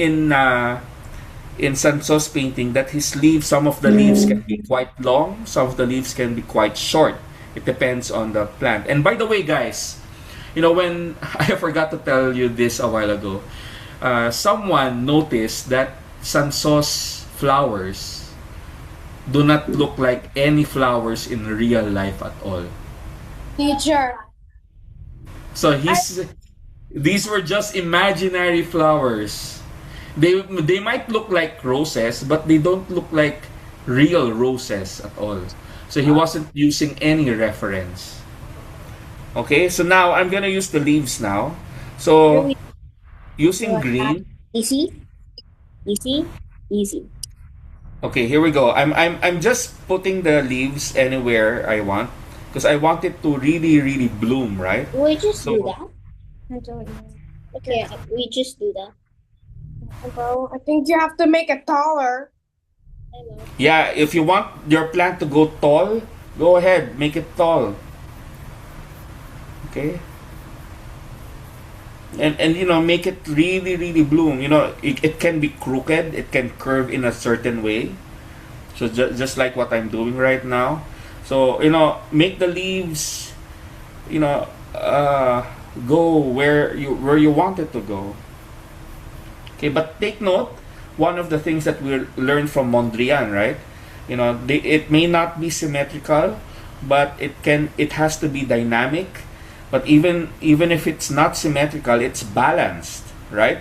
Sanso's painting that his leaves, some of the leaves can be quite long, some of the leaves can be quite short. It depends on the plant. And by the way, guys, when I forgot to tell you this a while ago, someone noticed that Sanso's flowers do not look like any flowers in real life at all. Teacher, So these were just imaginary flowers. They might look like roses, but they don't look like real roses at all. So he wasn't using any reference. Okay, so now I'm gonna use the leaves now. So using green. easy, easy, easy. Okay, here we go. I'm just putting the leaves anywhere I want because I want it to really really bloom, right? We just do So that. I don't know. Okay, we just do that. Bro, I think you have to make it taller. yeah, if you want your plant to go tall, go ahead, make it tall. Okay? And make it really really bloom. It can be crooked, it can curve in a certain way. So just like what I'm doing right now. So, make the leaves, you know, uh, go where you want it to go. Okay, but take note, one of the things that we learned from Mondrian, right? It may not be symmetrical, but it has to be dynamic. But even if it's not symmetrical, it's balanced, right?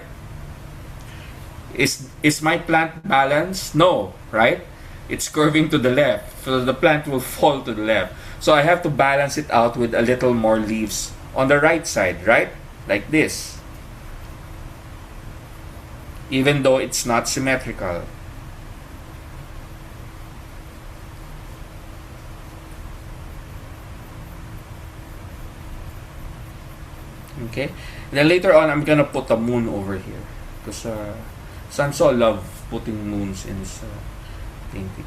Is my plant balanced? No, right? It's curving to the left, so the plant will fall to the left. So I have to balance it out with a little more leaves on the right side, right? Like this. Even though it's not symmetrical. Okay? Then later on, I'm gonna put a moon over here. Because Sanso love putting moons in his painting.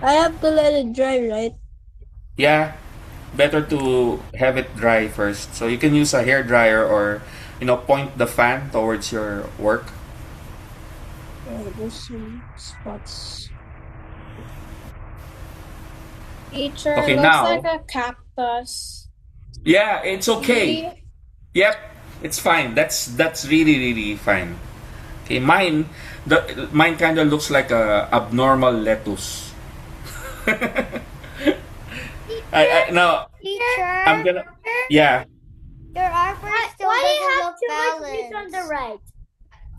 I have to let it dry, right? Yeah, better to have it dry first. So you can use a hair dryer or, point the fan towards your work. There's some spots. Teacher, Okay, looks now. like a cactus. Yeah, it's okay. See? Yep, it's fine. That's really really fine. Okay, mine kind of looks like a abnormal lettuce. I now Teacher, I'm gonna yeah. your artwork still Why do you doesn't have look too much leaf on balanced. the right?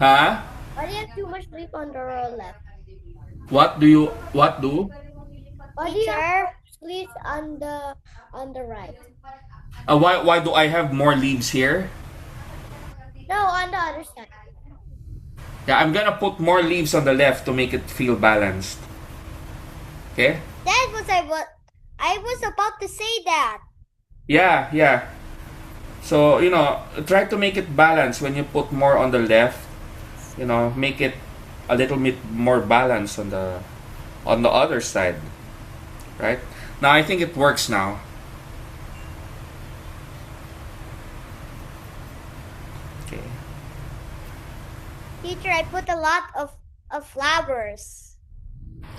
Huh? Why do you have too much leaf on the left? What do? Why do you have leaves on the right? Why do I have more leaves here? No, on the other side. Yeah, I'm gonna put more leaves on the left to make it feel balanced. Okay? That was I was about to say that. Yeah, yeah. So, try to make it balanced when you put more on the left. Make it a little bit more balanced on the other side. Right? Now I think it works now. Okay. Teacher, I put a lot of flowers.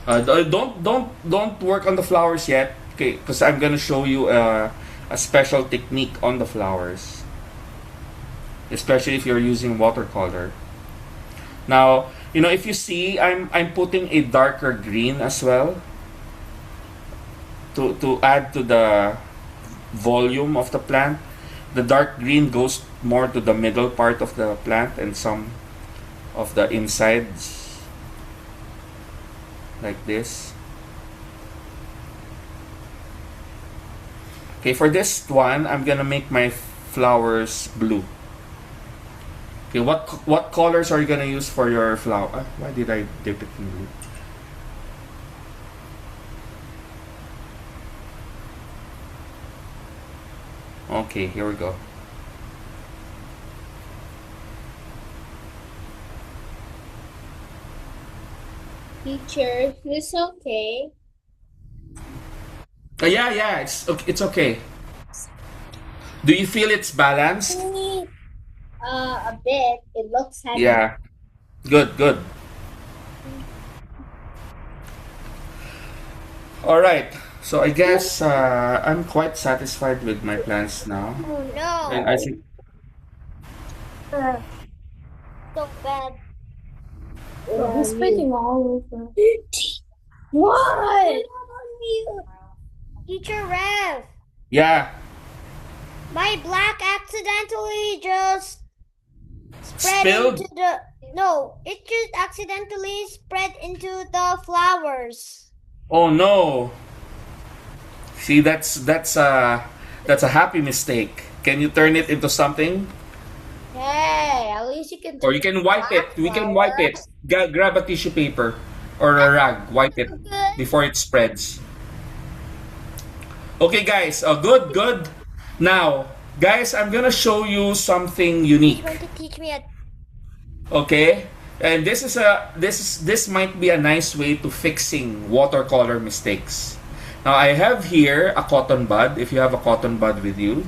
Don't work on the flowers yet. Okay, because I'm gonna show you a special technique on the flowers, especially if you're using watercolor. Now, if you see, I'm putting a darker green as well to add to the volume of the plant. the dark green goes more to the middle part of the plant and some of the insides, like this. Okay, for this one, I'm gonna make my flowers blue. Okay, what colors are you gonna use for your flower? Why did I dip it in blue? Okay, here we go. Teacher, is this okay? Yeah, it's okay. Do you feel it's balanced? A bit. It looks heavy. Yeah. Good. All right. So I guess I'm quite satisfied with my plants now, Oh no. and I think So bad. He's spitting all over. What? Teacher Rev, yeah, my black accidentally just spread spilled. into the. No, it just accidentally spread into the flowers. Oh no. See, that's a happy mistake. Can you turn it into something? Hey, at least you can. Or you can wipe it. We can wipe it. Grab a tissue paper or a rag. Wipe it Good. before it spreads. Okay, guys. Good. Now, guys, I'm gonna show you something unique. You're going to teach me a. Okay, and this might be a nice way to fixing watercolor mistakes. Now, I have here a cotton bud. If you have a cotton bud with you,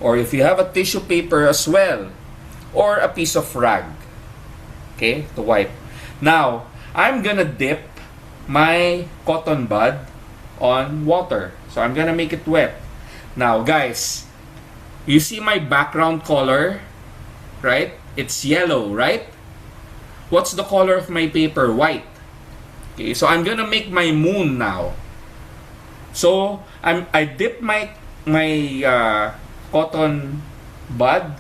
or if you have a tissue paper as well, or a piece of rag. Okay, to wipe. Now, I'm gonna dip my cotton bud on water. So I'm gonna make it wet. Now, guys, you see my background color, right? It's yellow, right? What's the color of my paper? White. Okay, so I'm gonna make my moon now. So I dip my cotton bud,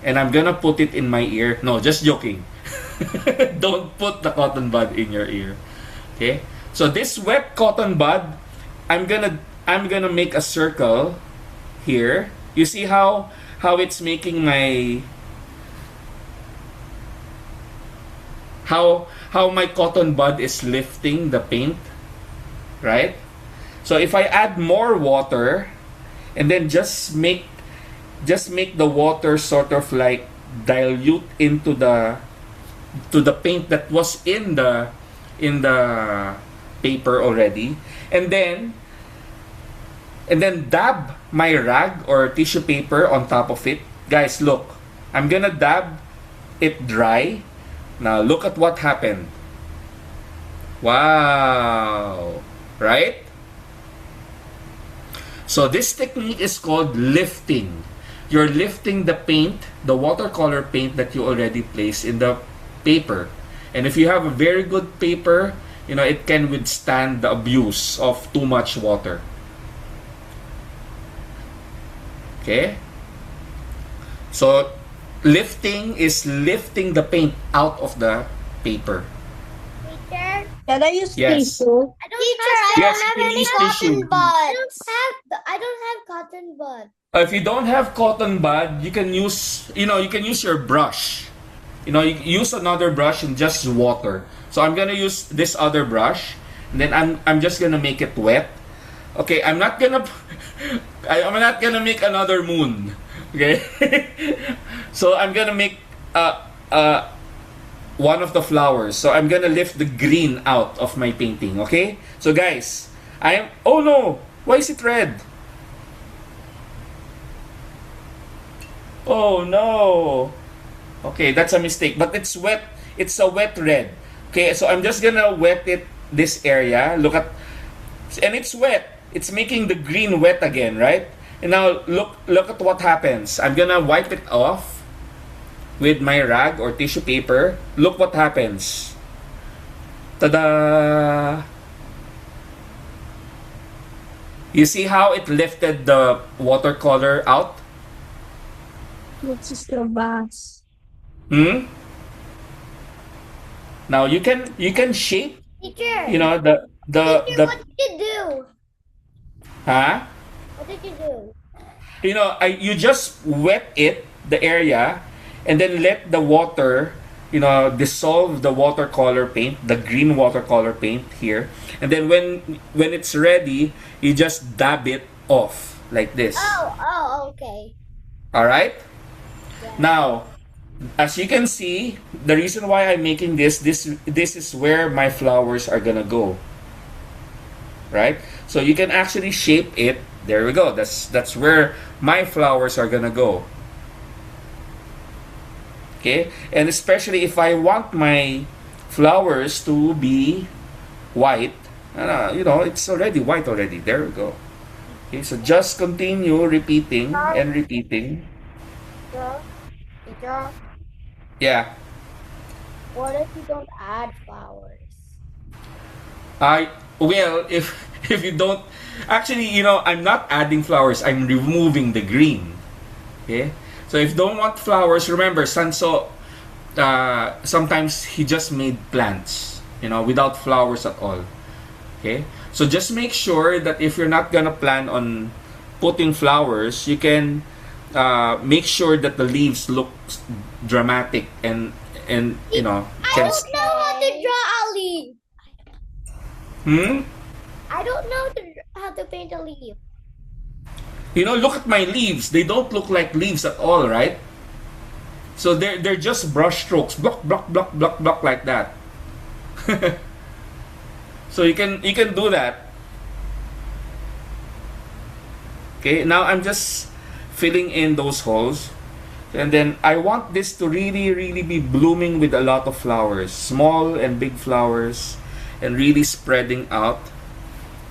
and I'm gonna put it in my ear. No, just joking. Don't put the cotton bud in your ear. Okay? So this wet cotton bud, I'm gonna make a circle here. You see how it's making my how my cotton bud is lifting the paint, right? So if I add more water and then just make the water sort of like dilute into the paint that was in the paper already, and then dab my rag or tissue paper on top of it. Guys, look, I'm gonna dab it dry. Now look at what happened. Wow, right? So this technique is called lifting. You're lifting the paint, the watercolor paint that you already placed in the paper. And if you have a very good paper, it can withstand the abuse of too much water. Okay? So lifting is lifting the paint out of the paper. Teacher, Can I use Yes. tissue? I don't Yes, have you can any use cotton tissue. buds. I don't have cotton bud. If you don't have cotton bud, you can use your brush. You use another brush and just water. So I'm gonna use this other brush, and then I'm just gonna make it wet. Okay, I'm not gonna make another moon. Okay, so I'm gonna make one of the flowers. So I'm gonna lift the green out of my painting. Okay, so guys, oh no, why is it red? Oh no. Okay, that's a mistake. But it's wet. It's a wet red. Okay, so I'm just gonna wet it this area. Look at, and it's wet. It's making the green wet again, right? And now look at what happens. I'm gonna wipe it off with my rag or tissue paper. Look what happens. Ta-da! You see how it lifted the watercolor out? Which is the vase. Hmm? Now you can shape, Teacher, the what did you do? huh? What did you do? You just wet it, the area, and then let the water, dissolve the watercolor paint, the green watercolor paint here, and then when it's ready, you just dab it off like this. Okay. All right. Yeah. Now, as you can see, the reason why I'm making this is where my flowers are gonna go, right? So you can actually shape it. There we go. That's where my flowers are gonna go. Okay, and especially if I want my flowers to be white, it's already white already. There we go. Okay, so just continue repeating and repeating. Teacher, Yeah. what if you don't add flowers? I well, if if you don't actually, I'm not adding flowers. I'm removing the green. Okay. So if you don't want flowers, remember Sanso. Sometimes he just made plants, without flowers at all. Okay. So just make sure that if you're not gonna plan on putting flowers, you can make sure that the leaves look dramatic and I can. don't know how to draw a leaf. Hmm. I don't know how to paint a leaf. Look at my leaves. They don't look like leaves at all, right? So they're just brush strokes, block, block, block, block, block, like that. So you can do that. Okay. Now I'm just filling in those holes, and then I want this to really, really be blooming with a lot of flowers, small and big flowers, and really spreading out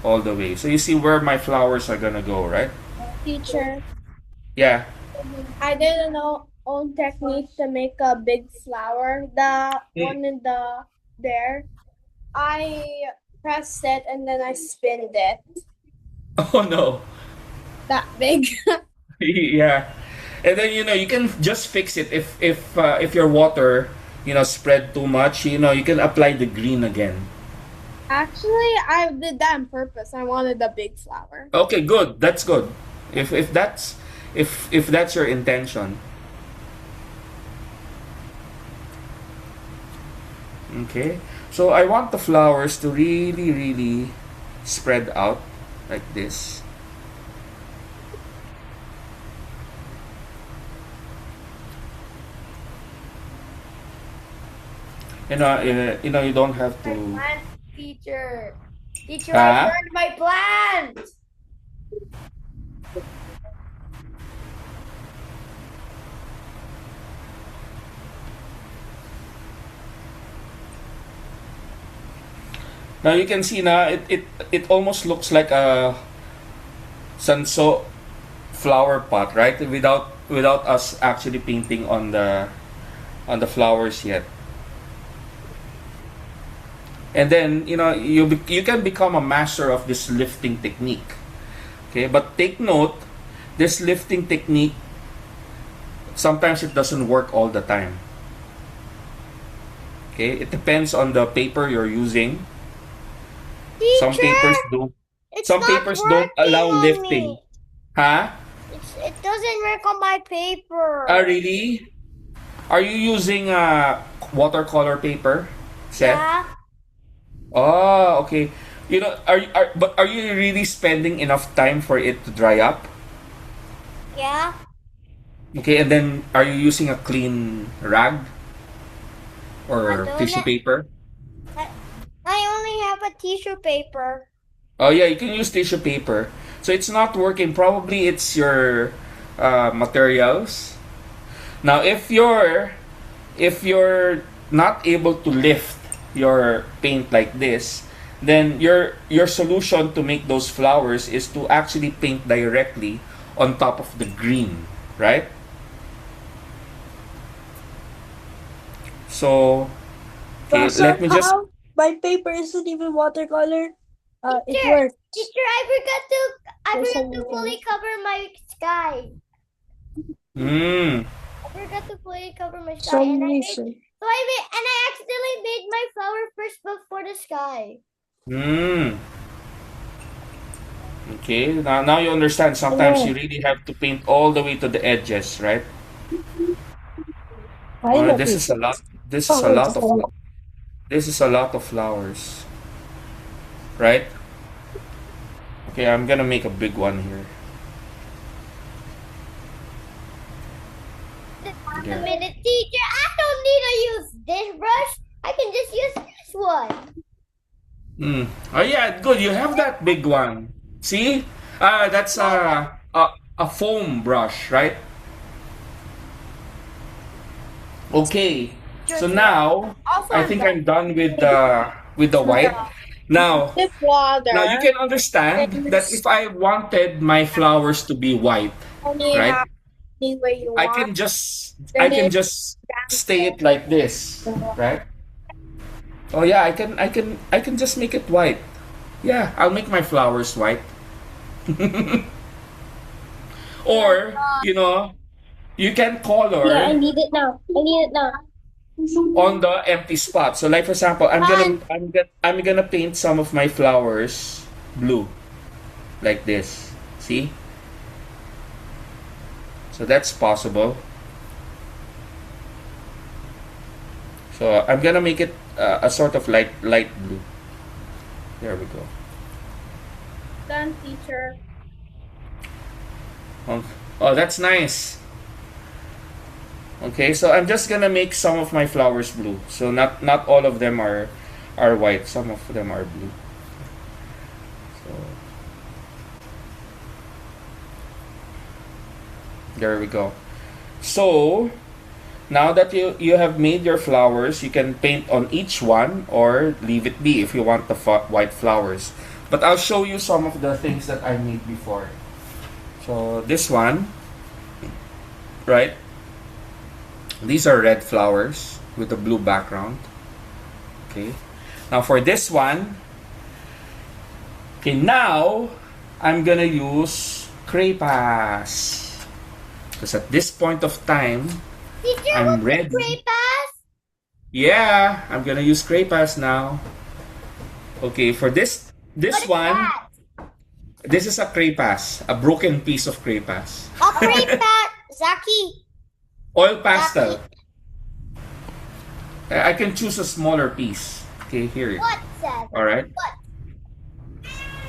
all the way. So you see where my flowers are gonna go, right? Teacher, Yeah. I didn't know own technique to make a big flower. The one in there, I pressed it and then I spinned it. Oh no. That big. Yeah. And then you can just fix it if your water spread too much. You can apply the green again. Actually, I did that on purpose. I wanted a big flower. Okay, good. That's good. If that's your intention. Okay. So I want the flowers to really, really spread out like this. You don't have My to. plant, teacher. Teacher, Ah. I burned my plant. Now you can see now it almost looks like a sanso flower pot, right? Without us actually painting on the flowers yet. And then you can become a master of this lifting technique. Okay, but take note, this lifting technique sometimes it doesn't work all the time. Okay, it depends on the paper you're using. Some Teacher, papers don't. it's Some not papers don't working allow on lifting. me. Huh? It doesn't work on my paper. Really? Are you using watercolor paper, Seth? Yeah. Oh, okay. But are you really spending enough time for it to dry up? Yeah. Okay, and then are you using a clean rag I or don't tissue know. paper? I only have a tissue paper. Oh yeah, you can use tissue paper. So it's not working. Probably it's your materials. Now, if you're not able to lift your paint like this, then your solution to make those flowers is to actually paint directly on top of the green, right? So, okay, But let me just. somehow my paper isn't even watercolor. It Teacher, works. teacher, I There's forgot to something fully else. cover my sky. Mm. I forgot to fully cover my sky, Some and reason. I accidentally made my flower first before the sky. Mm. Okay, now you understand. Sometimes Oh, you really have to paint all the way to the edges, right? I Oh, know this is a people. lot. This is a Oh, lot it's of this is a lot of flowers, right? Okay, I'm gonna make a big one here. Just a There. minute, teacher. I don't need to use this brush. I can just use this one. Hmm. Oh yeah, good. You have that big one. See? That's a foam brush, right? Okay. So now Also, I think I'm done with the white. Now, this now you water can understand that is if I wanted my flowers to be white, only right? have anywhere you I want. can just I Then can it's just stay it like this, right? Oh yeah, I can just make it white. Yeah, I'll make my flowers white. Or, you know, you can yeah, I color need it now. I need it now. on the empty spot. So like for example, I'm gonna paint some of my flowers blue like this. See? So that's possible. So I'm gonna make it a sort of light blue. There we go. Done, teacher. Oh, oh, that's nice. Okay, so I'm just gonna make some of my flowers blue. So not all of them are white. Some of them are blue. So there we go. So now that you have made your flowers, you can paint on each one or leave it be if you want the white flowers. But I'll show you some of the things that I made before. So this one, right? These are red flowers with a blue background. Okay. Now for this one, okay, now I'm gonna use crepas. Because at this point of time, Teacher, I'm what's ready. the gray pass? Yeah, I'm gonna use crepas now. Okay, for this What is one, that? this is a crepas, a broken piece of crepas. A gray pass, Zaki. Oil pastel. I can choose a smaller piece. Okay, here. What says? All right. What?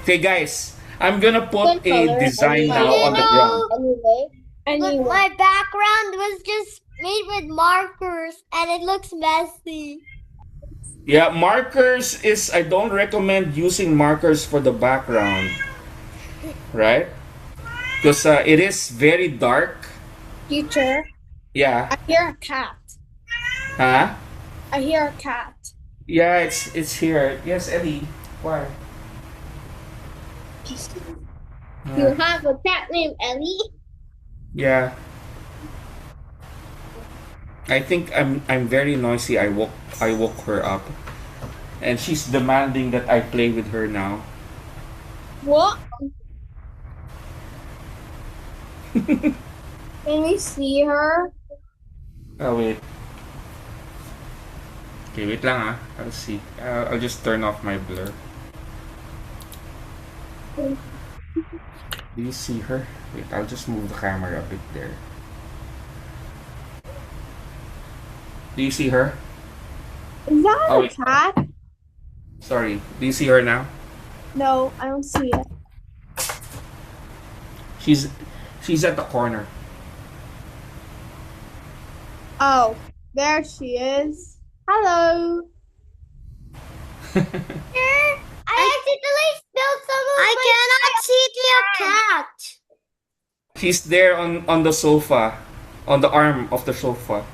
Okay, guys, I'm gonna put Good a color. design now on the ground. Anyway. Look, my background was just made with markers, and it looks messy. Yeah, markers is, I don't recommend using markers for the background, right? Because it is very dark. Teacher, Yeah. I hear a cat. Huh? I hear a cat. Yeah, it's here. Yes, Eddie. Why? You have a cat named Ellie? Yeah. I think I'm very noisy. I woke her up, and she's demanding that I play with her now. What? Can we see her? Oh wait. Okay, wait lang ah. I'll see. I'll just turn off my blur. Do you see her? Wait, I'll just move the camera a bit there. Do you see her? Is that Oh, a wait. cat? Sorry. Do you see her now? No, I don't see it. She's she's at the corner. Oh, there she is. Hello. I accidentally spilled some of I cannot see the cat. She's there on the sofa, on the arm of the sofa.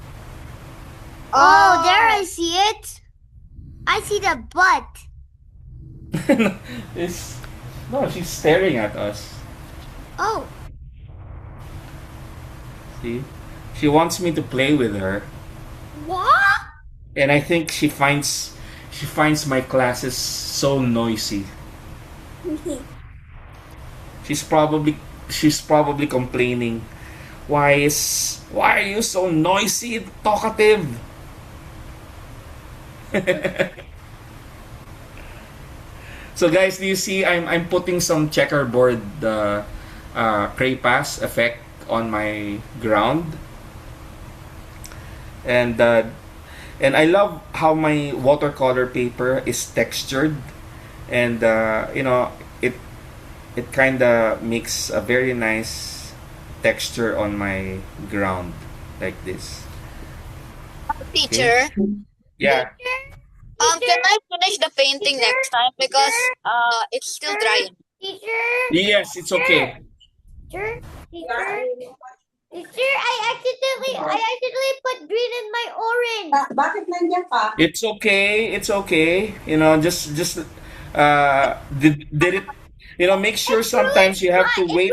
Oh, there I see it. I see the butt. It's no, she's staring at us. Oh, See, she wants me to play with her, what? and I think she finds my classes so noisy. She's probably complaining why are you so noisy and talkative? So guys, do you see I'm putting some checkerboard crepas effect on my ground, and I love how my watercolor paper is textured, and it it kind of makes a very nice texture on my ground like this. Okay. Teacher, Yeah. can I finish the painting next time because it's still drying. Teacher, Yes, it's okay. teacher, teacher, I accidentally put green in my orange. Bakit nandiyan pa? It's okay. It's okay. Did it? Make sure sometimes you have to wait.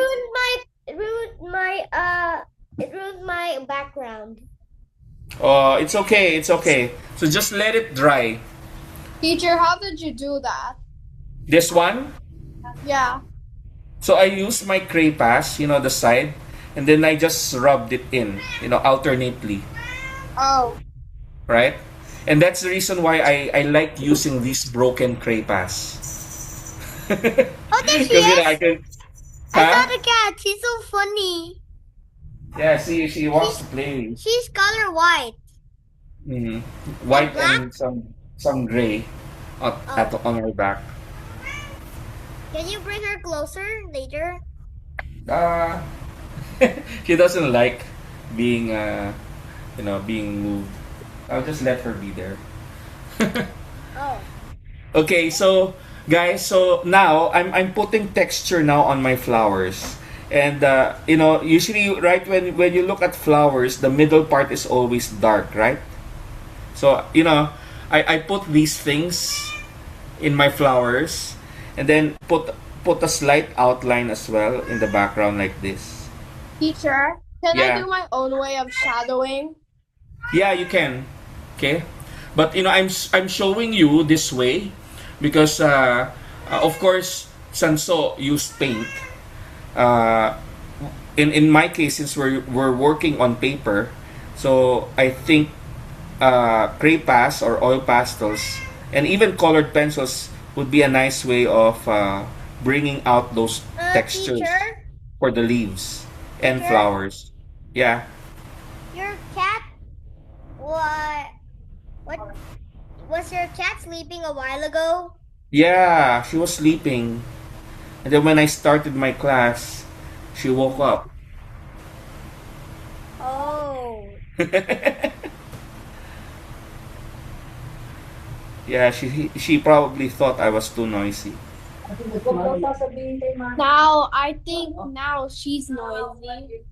It ruined my background. Oh, it's okay. It's okay. So just let it dry. Teacher, how did you do that? This one. Yeah. So I used my crepas, the side, and then I just rubbed it in, alternately, Oh. right? And that's the reason why I like using these broken crepas. Oh, there she Because is. I can. I Huh? saw the cat. She's so funny. Yeah. See, she wants to play. She's color white. Mhm. White black? and some gray on her back. Can you bring her closer later? Uh, she doesn't like being being moved. I'll just let her be there. Oh. Okay, so guys, so now I'm putting texture now on my flowers. And usually right when you look at flowers, the middle part is always dark, right? So, I put these things in my flowers, and then put a slight outline as well in the background like this. Teacher, can I Yeah. do my own way of shadowing? Yeah, you can. Okay? But I'm showing you this way because of course Sanso used paint. Uh, in my case, since we're working on paper, so I think crepas or oil pastels and even colored pencils would be a nice way of bringing out those textures Teacher, for the leaves and Teacher? flowers. Yeah. your cat. What? Was your cat sleeping a while ago? Yeah, she was sleeping. And then when I started my class, she woke up. Oh. Yeah, she probably thought I was too noisy. Now, I think now she's noisy.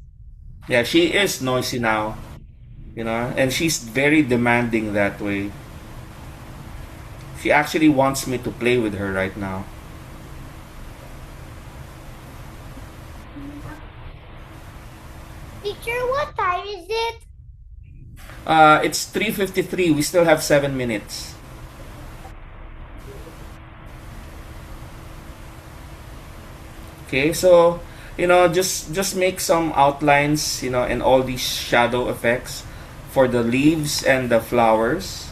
Yeah, she is noisy now, and she's very demanding that way. She actually wants me to play with her right now. Teacher, what time is it? It's 3:53. We still have 7 minutes. Okay, so just make some outlines, and all these shadow effects for the leaves and the flowers.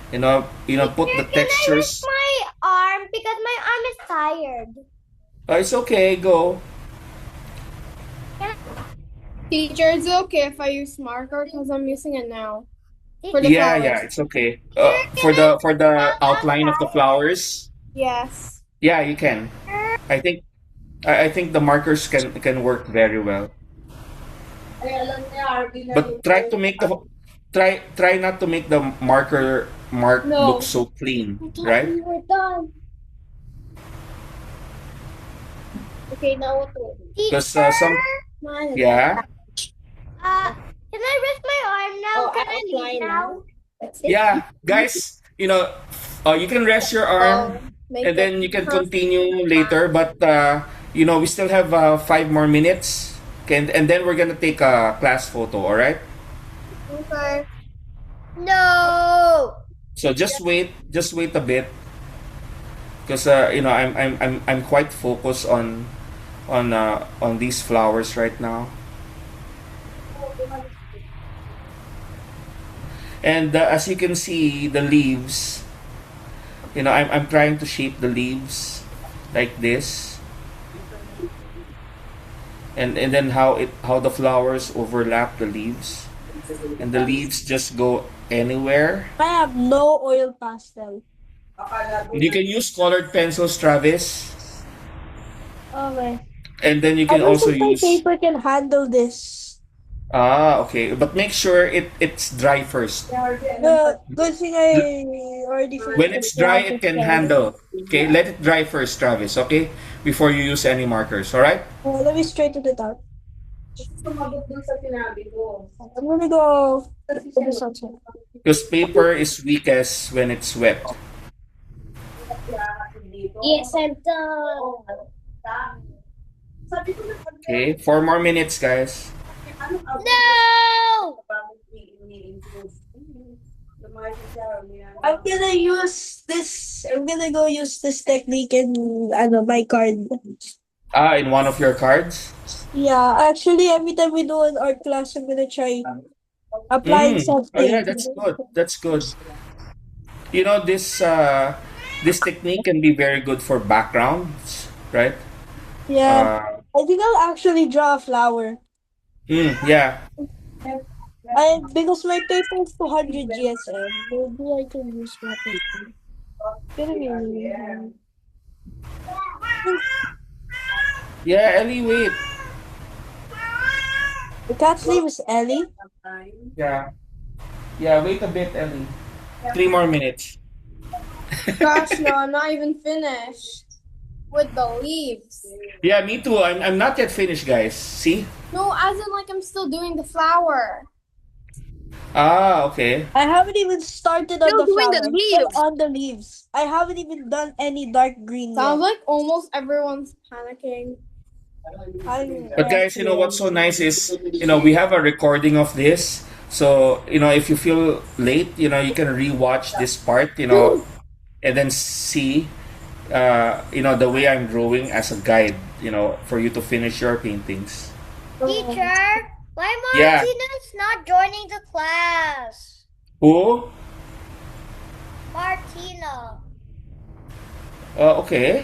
Put the Teacher, textures. Can I rest my arm because my arm is tired? It's okay. Go. Teacher, is it okay if I use marker because I'm using it now? For the Yeah, flowers. yeah, it's okay. Teacher, For the outline of the flowers. Yes. Yeah, you can. I think the markers can work very well. But try not to make the mark No. look so clean, right? We're done. Okay, now what do I do? Because Teacher, yeah, can I rest my arm now? Oh, Can I leave outline now? yeah, guys, you can rest your arm Make and it then you can perfect. continue later. But we still have 5 more minutes. Okay, and then we're gonna take a class photo. All right. Okay. No. So just wait a bit, because I'm quite focused on these flowers right now. And as you can see, the leaves, I'm trying to shape the leaves like this, and then how the flowers overlap the leaves, and the leaves just go anywhere. I have no oil pastel. You can use colored pencils, Travis, Okay. and then you I can don't also think my use. paper can handle this. Okay, but make sure it's dry first. The good thing I already When finished the it's dry, craft it can itself. handle. Okay, let it dry first, Travis. Okay, before you use any markers. All right. Let me straighten it out. I'm gonna go to the sunset. Because paper is weakest when it's wet. Yes, I'm done. Okay, 4 more minutes, guys. No! I'm gonna use this. I'm gonna go use this technique in my card. In one of your cards. Yeah, actually, every time we do an art class, I'm gonna try applying Oh yeah, something. that's good. That's good. This technique can be very good for backgrounds, right? Yeah, Uh, I think I'll actually draw a flower. yeah. Because my paper is 200 GSM, maybe I can use my paper. Gonna be really hard. Yeah, Ellie, wait. The cat's name is Ellie. Yeah. Yeah, wait a bit, Ellie. 3 more minutes. Gosh, no, I'm not even finished with the leaves. Yeah, me too. I'm not yet finished, guys. See? No, as in like I'm still doing the flower. Okay. I haven't even started on Still the doing flower. the I'm still leaves. on the leaves. I haven't even done any dark green Sounds yet. like almost everyone's panicking. But guys, what's so nice is, we have a recording of this. So, if you feel late, you can rewatch this part, and then see, the way I'm drawing as a guide, for you to finish your paintings. Teacher, why Yeah. Martina's not joining the class? Who? Martina. Okay.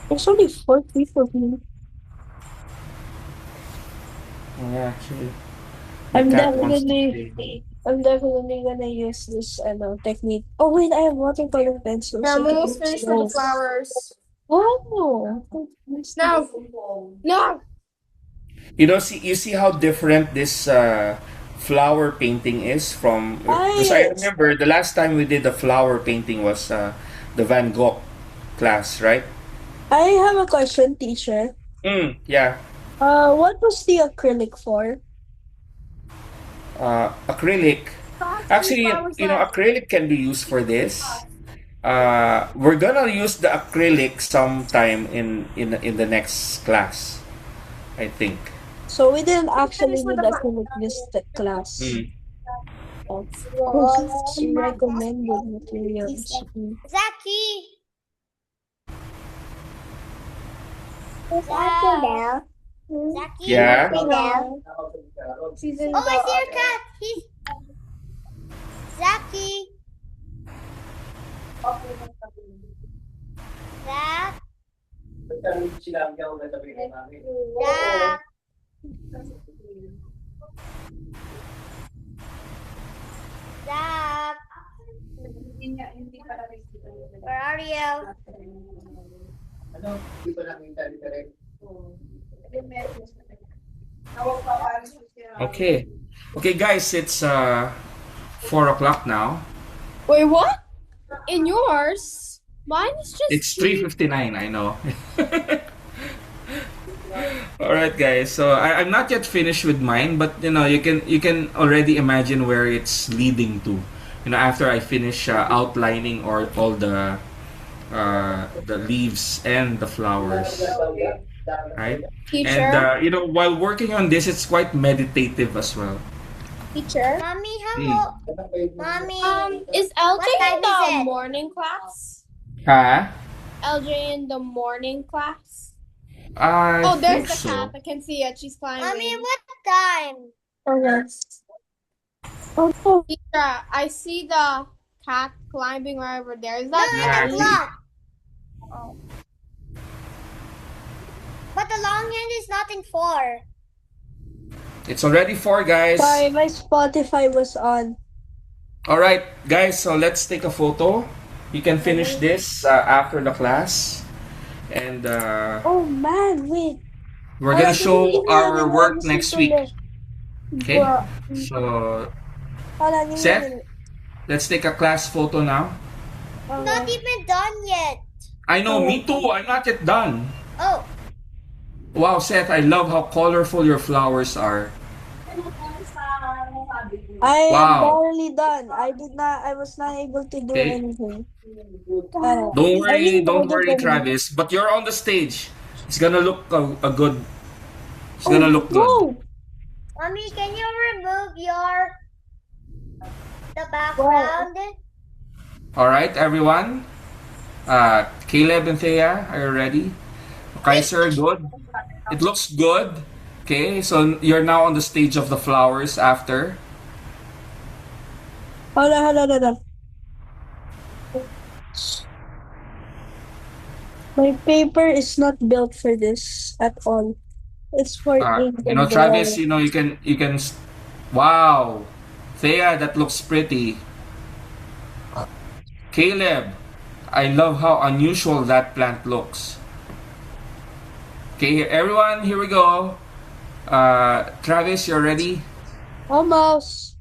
There's only 4 people here. Yeah, actually. My I'm cat wants to definitely, play. I'm definitely gonna use this technique. Oh wait, I have watercolor pencils. Yeah, I I'm can almost use finished with the those. flowers. Oh, No, no. You see how different this flower painting is from, because I Yes. remember the last time we did a flower painting was the Van Gogh class, right? I have a question, teacher. Yeah. What was the acrylic for? Acrylic. Gosh, these Actually, flowers left. acrylic can be used for this. We're gonna use the acrylic sometime in the next class, I think. So we didn't actually Finish with need the flower. acrylic this class. Mm. Of course, recommended materials. Zaki. Zach. Zaki. Yeah. She's in Oh, I see your the cat. He's Zaki. Zach. Zach. Zach. Where are you? Okay. Okay, guys, it's 4 o'clock now. Wait, what? In yours? Mine is just It's 3:59. I know. All right, guys. So I'm not yet finished with mine, but you can already imagine where it's leading to. After I finish outlining or all the leaves and the flowers, right? And teacher. while working on this, it's quite meditative as well. Teacher. Mommy, Mm. how Mommy. Is Elle What taking time is the it? morning class? Huh? LJ in the morning class? I Oh, think there's the so. cat. I can see it. She's climbing. Mommy, what time? Oh, yes. Oh, no. Teacher, I see the cat climbing right over there. Is No, that Yeah, the me? clock. But the long hand is not in 4. It's already 4, guys. Sorry, my Spotify was on. All right, guys. So let's take a photo. You can finish this after the class, and Oh, man, wait. we're gonna show our work next week. Okay. Bro. So Hala, give me a Seth, minute. let's take a class photo now. Not even done yet. I know, me too. I'm not yet done. Oh, Wow, Seth, I love how colorful your flowers are. I am Wow. barely done. I was not able to do Okay. anything. Don't worry, Travis. But you're on the stage. It's gonna look a good. It's gonna look good. No! Mommy, can you remove the background? All right, everyone. Caleb and Thea, are you ready? Kaiser, good. It looks good. Okay, so you're now on the stage of the flowers after. Hala. My paper is not built for this at all. It's for ink You and know, Travis, drawing. you can. Wow, Thea, that looks pretty. Caleb, I love how unusual that plant looks. Okay, everyone, here we go. Travis, you're ready? Almost.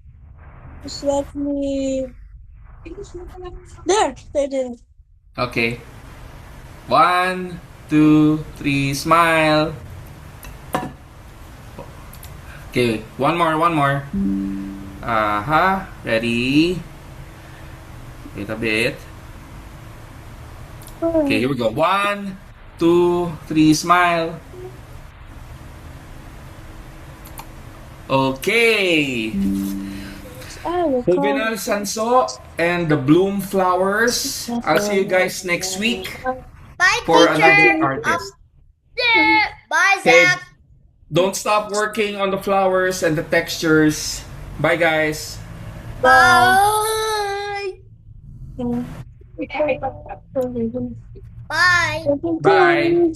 Just let me. There it is. Okay. 1, 2, 3, smile. Okay, one more. Ready? Wait a bit. Okay, here we go. 1, 2, 3, smile. Okay. Juvenal Sanso and the Bloom Flowers. I'll see you guys next week Bye, for teacher. another artist. Bye, Okay, Zach. don't stop working on the flowers and the textures. Bye, guys. Bye. Bye. Bye. Bye.